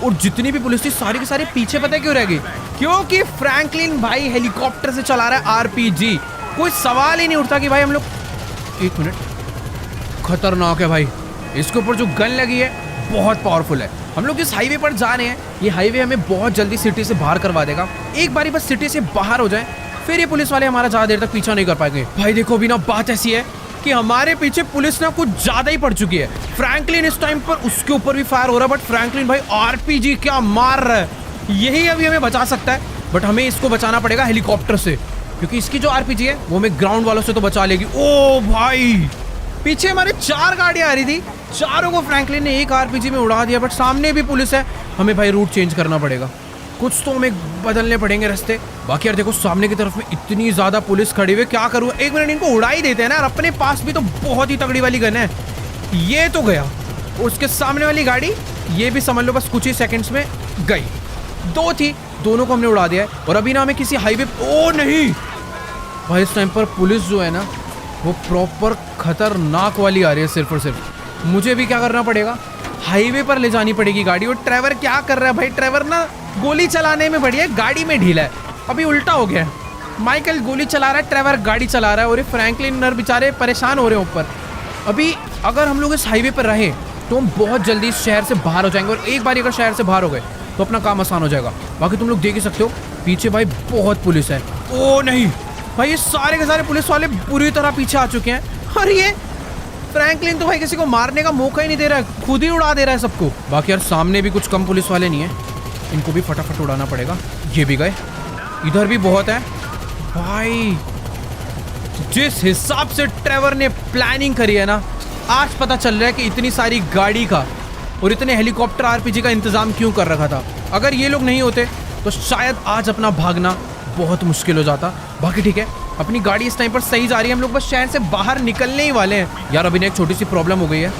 और जितनी भी पुलिस थी सारी की सारी पीछे। पता है क्यों रहेगी? क्योंकि फ्रैंकलिन भाई हेलीकॉप्टर से चला रहा है आरपीजी। कोई सवाल ही नहीं उठता कि भाई हम लोग, एक मिनट, खतरनाक है भाई। इसके ऊपर जो गन लगी है बहुत पावरफुल है। हम लोग इस हाईवे पर जा रहे हैं, ये हाईवे हमें बहुत जल्दी सिटी से बाहर करवा देगा। एक बारी बस सिटी से बाहर हो जाए, फिर ये पुलिस वाले हमारा ज्यादा देर तक पीछा नहीं कर पाएंगे। भाई देखो अभी ना बात ऐसी है कि हमारे पीछे पुलिस ना कुछ ज्यादा ही पड़ चुकी है। फ्रैंकलिन इस टाइम पर उसके ऊपर भी फायर हो रहा है, बट फ्रैंकलिन भाई आरपीजी क्या मार रहा है। यही अभी हमें बचा सकता है, बट हमें इसको बचाना पड़ेगा हेलीकॉप्टर से, क्योंकि इसकी जो आरपीजी है वो हमें ग्राउंड वालों से तो बचा लेगी। ओ भाई पीछे हमारे 4 गाड़ियां आ रही थी, चारों को फ्रैंकलिन ने एक आरपीजी में उड़ा दिया। बट सामने भी पुलिस है, हमें भाई रूट चेंज करना पड़ेगा, कुछ तो हमें बदलने पड़ेंगे रास्ते। बाकी यार देखो सामने की तरफ में इतनी ज्यादा पुलिस खड़ी हुई, क्या करूँ, एक मिनट इनको उड़ा ही देते हैं ना यार, अपने पास भी तो बहुत ही तगड़ी वाली गन है। ये तो गया, उसके सामने वाली गाड़ी ये भी समझ लो बस कुछ ही सेकंड्स में गई। 2 थी, दोनों को हमने उड़ा दिया है। और अभी ना हमें किसी हाईवे, ओ नहीं भाई इस टाइम पर पुलिस जो है ना वो प्रॉपर खतरनाक वाली आ रही है। सिर्फ और सिर्फ मुझे भी क्या करना पड़ेगा, हाईवे पर ले जानी पड़ेगी गाड़ी। और ट्रेवर क्या कर रहा है भाई, ट्रेवर ना गोली चलाने में बढ़िया है, गाड़ी में ढीला है। अभी उल्टा हो गया है, माइकल गोली चला रहा है, ट्रेवर गाड़ी चला रहा है। और ये फ्रैंकलिन नर बेचारे परेशान हो रहे हैं ऊपर। अभी अगर हम लोग इस हाईवे पर रहे तो हम बहुत जल्दी इस शहर से बाहर हो जाएंगे। और एक बार अगर शहर से बाहर हो गए तो अपना काम आसान हो जाएगा। बाकी तुम लोग देख ही सकते हो पीछे भाई बहुत पुलिस है। ओ नहीं भाई, ये सारे के सारे पुलिस वाले बुरी तरह पीछे आ चुके हैं। और ये फ्रैंकलिन तो भाई किसी को मारने का मौका ही नहीं दे रहा है, खुद ही उड़ा दे रहा है सबको। बाकी यार सामने भी कुछ कम पुलिस वाले नहीं है, इनको भी फटाफट उड़ाना पड़ेगा। ये भी गए, इधर भी बहुत है भाई। जिस हिसाब से ट्रेवर ने प्लानिंग करी है ना, आज पता चल रहा है कि इतनी सारी गाड़ी का और इतने हेलीकॉप्टर आरपीजी का इंतजाम क्यों कर रखा था। अगर ये लोग नहीं होते तो शायद आज अपना भागना बहुत मुश्किल हो जाता। बाकी ठीक है, अपनी गाड़ी इस टाइम पर सही जा रही है, हम लोग बस शहर से बाहर निकलने ही वाले हैं। यार अभी एक छोटी सी प्रॉब्लम हो गई है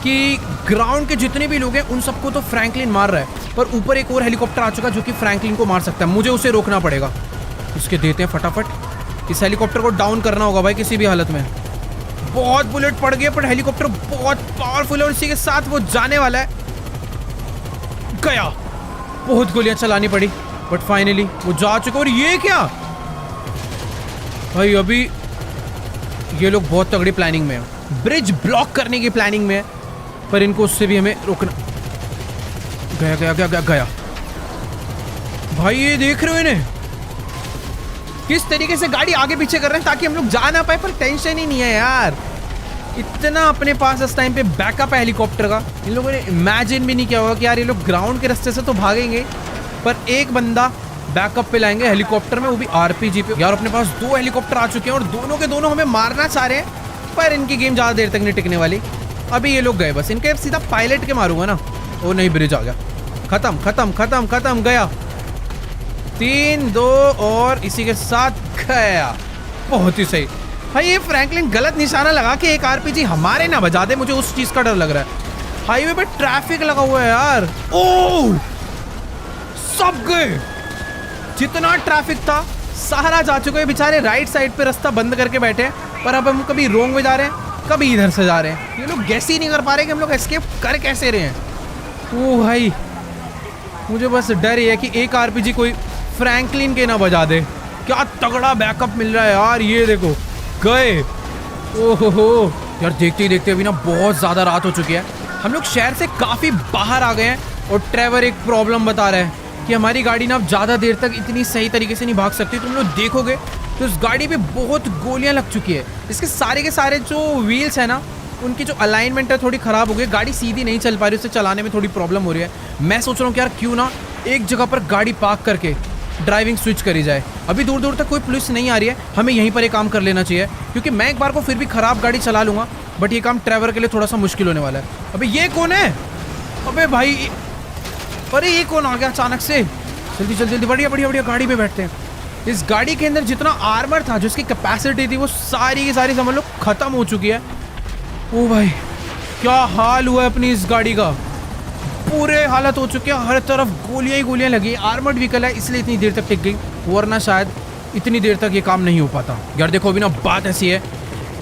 कि ग्राउंड के जितने भी लोग हैं उन सबको तो फ्रैंकलिन मार रहा है, पर ऊपर एक और हेलीकॉप्टर आ चुका है जो कि फ्रैंकलिन को मार सकता है। मुझे उसे रोकना पड़ेगा, इसके देते हैं फटाफट। इस हेलीकॉप्टर को डाउन करना होगा भाई किसी भी हालत में। बहुत बुलेट पड़ गए, पर हेलीकॉप्टर बहुत पावरफुल है और इसी के साथ वो जाने वाला है। गया, बहुत गोलियां चलानी पड़ी बट फाइनली वो जा चुका। और ये क्या भाई, अभी ये लोग बहुत तगड़ी प्लानिंग में है, ब्रिज ब्लॉक करने की प्लानिंग में है, पर इनको उससे भी हमें रोकना। गया गया गया गया गया भाई, ये देख रहे हो इन्हें किस तरीके से गाड़ी आगे पीछे कर रहे हैं ताकि हम लोग जा ना पाए। पर टेंशन ही नहीं है यार, इतना अपने पास इस टाइम पे बैकअप है हेलीकॉप्टर का। इन लोगों ने इमेजिन भी नहीं किया होगा कि यार ये लोग ग्राउंड के रास्ते से तो भागेंगे, पर एक बंदा बैकअप पे लाएंगे हेलीकॉप्टर में, वो भी आरपीजी पे। यार अपने पास 2 हेलीकॉप्टर आ चुके हैं और दोनों के दोनों हमें मारना चाह रहे हैं, पर इनकी गेम ज़्यादा देर तक नहीं टिकने वाली। अभी ये लोग गए, बस इनके सीधा पायलट के मारूंगा ना। ओ नहीं, ब्रिज आ गया, खत्म खत्म खत्म खत्म, गया। 3 2 और इसी के साथ गया। बहुत ही सही भाई, ये फ्रैंकलिन गलत निशाना लगा के एक आरपीजी हमारे ना बजा दे, मुझे उस चीज का डर लग रहा है। हाईवे पे ट्रैफिक लगा हुआ है यार। ओ सब गए, जितना ट्रैफिक था सारा जा चुका है। बेचारे राइट साइड पे रास्ता बंद करके बैठे हैं, पर अब हम कभी रोंग में जा रहे हैं, कभी इधर से जा रहे हैं। ये लोग गैस ही नहीं कर पा रहे कि हम लोग एस्केप कर कैसे रहे हैं। ओ भाई, मुझे बस डर ये है कि एक आरपीजी कोई फ्रैंकलिन के ना बजा दे। क्या तगड़ा बैकअप मिल रहा है यार, ये देखो गए। ओहो यार, देखते ही देखते अभी ना बहुत ज़्यादा रात हो चुकी है, हम लोग शहर से काफ़ी बाहर आ गए हैं। और ट्रेवर एक प्रॉब्लम बता रहा है कि हमारी गाड़ी ना अब ज़्यादा देर तक इतनी सही तरीके से नहीं भाग सकती। तुम लोग देखोगे तो इस गाड़ी पे बहुत गोलियां लग चुकी है। इसके सारे के सारे जो व्हील्स है ना, उनकी जो अलाइनमेंट है थोड़ी ख़राब हो गई, गाड़ी सीधी नहीं चल पा रही, उसे चलाने में थोड़ी प्रॉब्लम हो रही है। मैं सोच रहा हूँ कि यार क्यों ना एक जगह पर गाड़ी पार्क करके ड्राइविंग स्विच करी जाए। अभी दूर दूर तक कोई पुलिस नहीं आ रही है, हमें यहीं पर एक काम कर लेना चाहिए, क्योंकि मैं एक बार को फिर भी ख़राब गाड़ी चला लूँगा, बट ये काम ट्रेवर के लिए थोड़ा सा मुश्किल होने वाला है। अबे ये कौन है? अबे भाई, अरे ये कौन आ गया अचानक से? जल्दी जल्दी जल्दी, बढ़िया बढ़िया बढ़िया, गाड़ी में बैठते हैं। इस गाड़ी के अंदर जितना आर्मर था, जो इसकी कैपेसिटी थी, वो सारी की सारी समझ लो ख़त्म हो चुकी है। ओ भाई, क्या हाल हुआ है अपनी इस गाड़ी का, पूरे हालत हो चुके हैं, हर तरफ गोलियां ही गोलियां लगी। आर्मर्ड व्हीकल है इसलिए इतनी देर तक टिक गई, वरना शायद इतनी देर तक ये काम नहीं हो पाता। यार देखो अभी ना बात ऐसी है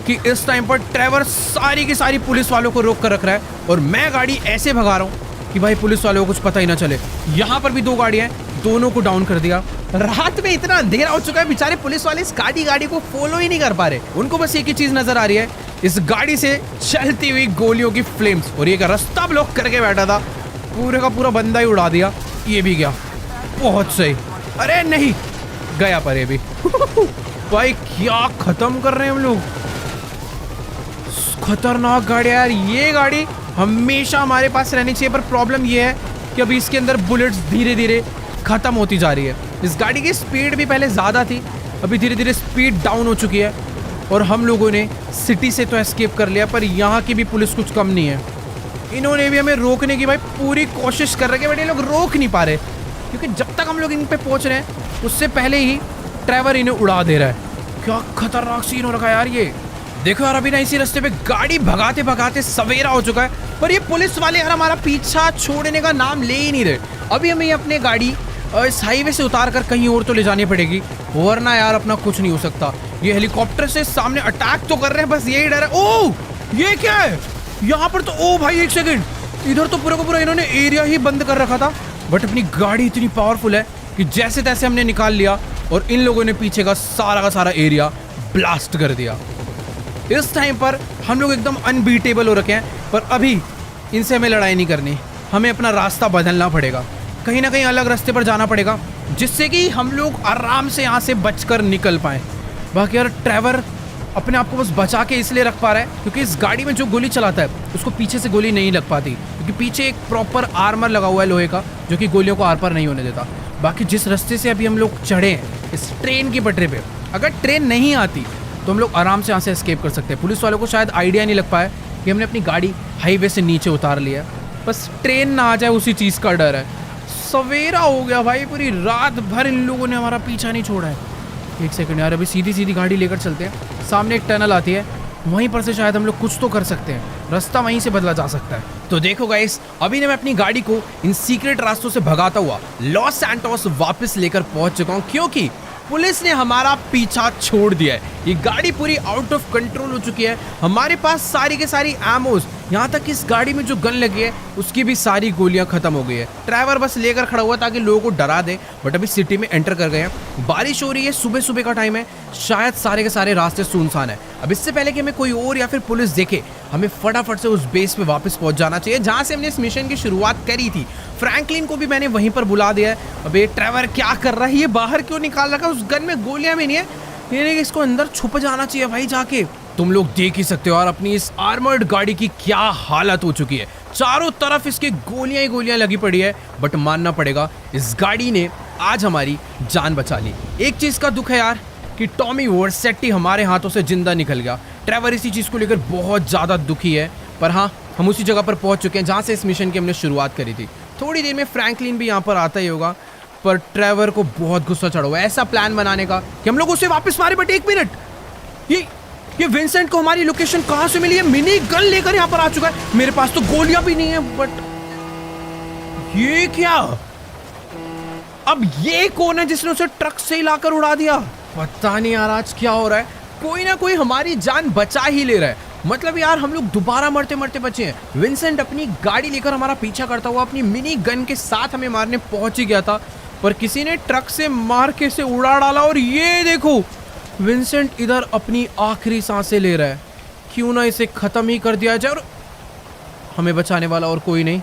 कि इस टाइम पर ट्रेवर सारी की सारी पुलिस वालों को रोक कर रख रहा है, और मैं गाड़ी ऐसे भगा रहा हूँ कि भाई पुलिस वालों को कुछ पता ही ना चले। यहाँ पर भी 2 गाड़ियाँ हैं, दोनों को डाउन कर दिया। रात में इतना अंधेरा हो चुका है, बेचारे पुलिस वाले इस गाड़ी को फॉलो ही नहीं कर पा रहे। उनको बस एक ही चीज नजर आ रही है, इस गाड़ी से चलती हुई गोलियों की फ्लेम्स। और ये का रास्ता ब्लॉक करके बैठा था, पूरे का पूरा बंदा ही उड़ा दिया। ये भी गया, बहुत सही। अरे नहीं गया, पर ये भी भाई क्या खत्म कर रहे हैं हम लोग। खतरनाक गाड़ी यार, ये गाड़ी हमेशा हमारे पास रहनी चाहिए, पर प्रॉब्लम ये है कि अभी इसके अंदर बुलेट्स धीरे धीरे खत्म होती जा रही है। इस गाड़ी की स्पीड भी पहले ज़्यादा थी, अभी धीरे धीरे स्पीड डाउन हो चुकी है। और हम लोगों ने सिटी से तो एस्केप कर लिया, पर यहाँ की भी पुलिस कुछ कम नहीं है। इन्होंने भी हमें रोकने की भाई पूरी कोशिश कर रहे हैं, बट ये लोग रोक नहीं पा रहे, क्योंकि जब तक हम लोग इन पे पहुँच रहे हैं उससे पहले ही ट्रेवर इन्हें उड़ा दे रहा है। क्या खतरनाक सीन हो रखा है यार ये। देखो यार, अभी ना इसी रास्ते पे गाड़ी भगाते भगाते सवेरा हो चुका है, पर ये पुलिस वाले यार हमारा पीछा छोड़ने का नाम ले ही नहीं रहे। अभी हमें अपने गाड़ी इस हाईवे से उतार कर कहीं और तो ले जानी पड़ेगी, वरना यार अपना कुछ नहीं हो सकता। ये हेलीकॉप्टर से सामने अटैक तो कर रहे हैं, बस यही डर है। ओह, ये क्या है यहाँ पर? तो ओ भाई एक सेकंड, इधर तो पूरा का पूरा इन्होंने एरिया ही बंद कर रखा था, बट अपनी गाड़ी इतनी पावरफुल है कि जैसे तैसे हमने निकाल लिया और इन लोगों ने पीछे का सारा एरिया ब्लास्ट कर दिया। इस टाइम पर हम लोग एकदम अनबीटेबल हो रखे हैं, पर अभी इनसे हमें लड़ाई नहीं करनी, हमें अपना रास्ता बदलना पड़ेगा, कहीं ना कहीं अलग रास्ते पर जाना पड़ेगा, जिससे कि हम लोग आराम से यहाँ से बचकर निकल पाएँ। बाकी यार ट्रेवर अपने आप को बस बचा के इसलिए रख पा रहा है क्योंकि इस गाड़ी में जो गोली चलाता है उसको पीछे से गोली नहीं लग पाती, क्योंकि पीछे एक प्रॉपर आर्मर लगा हुआ है लोहे का, जो कि गोलियों को आर पार नहीं होने देता। बाकी जिस रास्ते से अभी हम लोग चढ़े हैं इस ट्रेन की पटरी पे, अगर ट्रेन नहीं आती तो हम लोग आराम से यहाँ से एस्केप कर सकते हैं। पुलिस वालों को शायद आइडिया नहीं लग पाया कि हमने अपनी गाड़ी हाईवे से नीचे उतार लिया, बस ट्रेन ना आ जाए उसी चीज़ का डर है। सवेरा हो गया भाई, पूरी रात भर इन लोगों ने हमारा पीछा नहीं छोड़ा है। एक सेकंड यार, अभी सीधी गाड़ी लेकर चलते हैं, सामने एक टनल आती है, वहीं पर से शायद हम लोग कुछ तो कर सकते हैं, रास्ता वहीं से बदला जा सकता है। तो देखो गाइस, अभी मैं अपनी गाड़ी को इन सीक्रेट रास्तों से भगाता हुआ लॉस सैंटोस वापस लेकर पहुंच चुका हूं, क्योंकि पुलिस ने हमारा पीछा छोड़ दिया है। ये गाड़ी पूरी आउट ऑफ कंट्रोल हो चुकी है, हमारे पास सारी के सारी एमोज, यहाँ तक इस गाड़ी में जो गन लगी है उसकी भी सारी गोलियां खत्म हो गई है। ड्राइवर बस लेकर खड़ा हुआ ताकि लोगों को डरा दे, बट अभी सिटी में एंटर कर गए हैं। बारिश हो रही है, सुबह का टाइम है, शायद सारे के सारे रास्ते सुनसान है। अब इससे पहले कि हमें कोई और या फिर पुलिस देखे, हमें फटाफट से उस बेस पे वापस पहुंच जाना चाहिए जहां से हमने इस मिशन की शुरुआत करी थी। फ्रैंकलिन को भी मैंने वहीं पर बुला दिया है। अब ये ट्रेवर क्या कर रहा है, ये बाहर क्यों निकाल रखा है? उस गन में गोलियां भी नहीं है, ये इसको अंदर छुप जाना चाहिए भाई जाके। तुम लोग देख ही सकते हो यार अपनी इस आर्मर्ड गाड़ी की क्या हालत हो चुकी है, चारों तरफ इसके गोलियां ही गोलियां लगी पड़ी है, बट मानना पड़ेगा इस गाड़ी ने आज हमारी जान बचा ली। एक चीज का दुख है यार कि टॉमी वर्सेट्टी हमारे हाथों से जिंदा निकल गया। ट्रेवर इसी चीज को लेकर बहुत ज्यादा दुखी है, पर हाँ, हम उसी जगह पर पहुंच चुके हैं जहां से इस मिशन की हमने शुरुआत करी थी। थोड़ी देर में फ्रैंकलिन भी यहाँ पर आता ही होगा, पर ट्रेवर को बहुत गुस्सा चढ़ा हुआ है ऐसा प्लान बनाने का कि हम लोग उसे वापस मारे। बट एक मिनट, ये विंसेंट को हमारी लोकेशन कहां से मिली है? मिनी गन लेकर यहाँ पर आ चुका है, मेरे पास तो गोलियां भी नहीं है। बट ये क्या? अब ये कौन है जिसने उसे ट्रक से लाकर उड़ा दिया? पता नहीं यार आज क्या हो रहा है, कोई ना कोई हमारी जान बचा ही ले रहा है। मतलब यार हम लोग दोबारा मरते मरते बचे हैं। विंसेंट अपनी गाड़ी लेकर हमारा पीछा करता हुआ अपनी मिनी गन के साथ हमें मारने पहुंच ही गया था, पर किसी ने ट्रक से मार के इसे उड़ा डाला। और ये देखो, विंसेंट इधर अपनी आखिरी सांसें ले रहा है। क्यों ना इसे खत्म ही कर दिया जाए, और हमें बचाने वाला और कोई नहीं,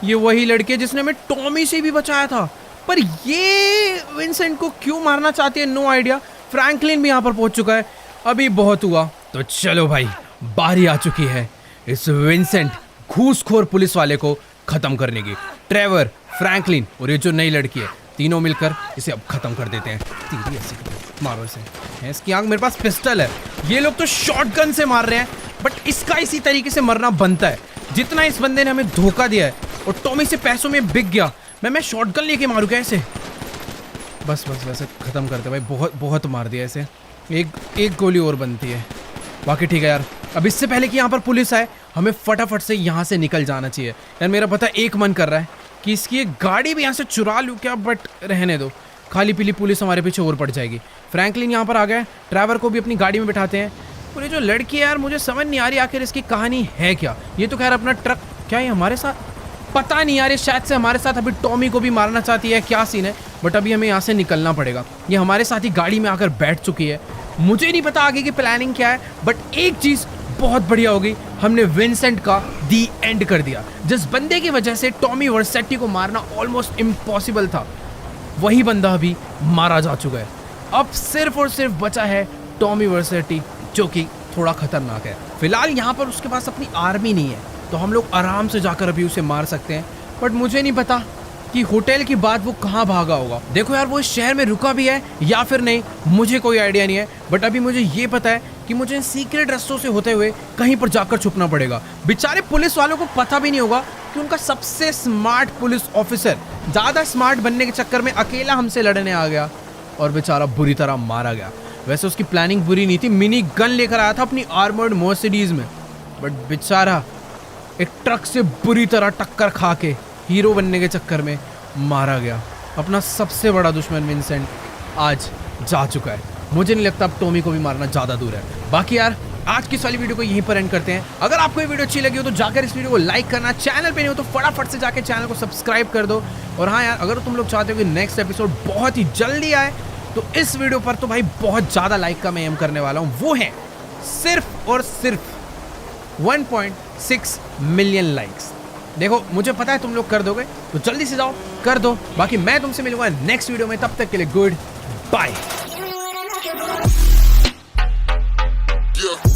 ये वही लड़की है जिसने हमें टॉमी से भी बचाया था। पर ये विंसेंट को क्यों मारना चाहती है, नो आइडिया। फ्रैंकलिन भी यहाँ पर पहुंच चुका है, अभी बहुत हुआ। तो चलो भाई, बारी आ चुकी है इस विंसेंट घूसखोर पुलिस वाले को खत्म करने की। ट्रेवर, फ्रैंकलिन और ये जो नई लड़की है, तीनों मिलकर इसे अब खत्म कर देते हैं। तीर ऐसे मारो इसे, इसकी आंख, मेरे पास पिस्टल है, ये लोग तो शॉटगन से मार रहे हैं, बट इसका इसी तरीके से मरना बनता है। जितना इस बंदे ने हमें धोखा दिया है और टॉमी से पैसों में बिक गया, मैं शॉटगन लेके मारूं क्या इसे? बस वैसे खत्म करते भाई, बहुत मार दिया इसे। एक गोली और बनती है, बाकी ठीक है यार। अब इससे पहले कि यहाँ पर पुलिस आए, हमें फटाफट से यहाँ से निकल जाना चाहिए। यार मेरा पता एक मन कर रहा है कि इसकी एक गाड़ी भी यहाँ से चुरा लूँ क्या, बट रहने दो, खाली पीली पुलिस हमारे पीछे और पड़ जाएगी। फ्रैंकलिन यहाँ पर आ गए, ट्रेवर को भी अपनी गाड़ी में बिठाते हैं। और ये जो लड़की है यार, मुझे समझ नहीं आ रही आखिर इसकी कहानी है क्या। ये तो खैर अपना ट्रक, क्या ये हमारे साथ, पता नहीं यार, ये शायद से हमारे साथ अभी टॉमी को भी मारना चाहती है, क्या सीन है। बट अभी हमें यहाँ से निकलना पड़ेगा। ये हमारे साथ ही गाड़ी में आकर बैठ चुकी है, मुझे नहीं पता आगे की प्लानिंग क्या है, बट एक चीज़ बहुत बढ़िया होगी, हमने विंसेंट का दी एंड कर दिया। जिस बंदे की वजह से टॉमी वर्सेट्टी को मारना ऑलमोस्ट इम्पॉसिबल था, वही बंदा अभी मारा जा चुका है। अब सिर्फ और सिर्फ बचा है टॉमी वर्सेट्टी, जो कि थोड़ा खतरनाक है। फिलहाल यहाँ पर उसके पास अपनी आर्मी नहीं है, तो हम लोग आराम से जाकर अभी उसे मार सकते हैं। बट मुझे नहीं पता कि होटल के बाद वो कहाँ भागा होगा। देखो यार, वो इस शहर में रुका भी है या फिर नहीं, मुझे कोई आइडिया नहीं है। बट अभी मुझे ये पता है कि मुझे इन सीक्रेट रास्तों से होते हुए कहीं पर जाकर छुपना पड़ेगा। बेचारे पुलिस वालों को पता भी नहीं होगा कि उनका सबसे स्मार्ट पुलिस ऑफिसर ज़्यादा स्मार्ट बनने के चक्कर में अकेला हमसे लड़ने आ गया और बेचारा बुरी तरह मारा गया। वैसे उसकी प्लानिंग बुरी नहीं थी, मिनी गन लेकर आया था अपनी आर्मर्ड मर्सिडीज में, बट बेचारा एक ट्रक से बुरी तरह टक्कर खा के हीरो बनने के चक्कर में मारा गया। अपना सबसे बड़ा दुश्मन विंसेंट आज जा चुका है। मुझे नहीं लगता अब टॉमी को भी मारना ज़्यादा दूर है। बाकी यार आज की इस वाली वीडियो को यहीं पर एंड करते हैं। अगर आपको ये वीडियो अच्छी लगी हो तो जाकर इस वीडियो को लाइक करना, चैनल पे नहीं हो तो फटाफट से जाकर चैनल को सब्सक्राइब कर दो। और हाँ यार, अगर तुम लोग चाहते हो कि नेक्स्ट एपिसोड बहुत ही जल्दी आए तो इस वीडियो पर तो भाई बहुत ज़्यादा लाइक का मैं एम करने वाला हूँ। वो है सिर्फ और सिर्फ 1.6 मिलियन लाइक्स। देखो मुझे पता है तुम लोग कर दोगे, तो जल्दी से जाओ कर दो। बाकी मैं तुमसे मिलूंगा नेक्स्ट वीडियो में, तब तक के लिए गुड बाय। Yeah.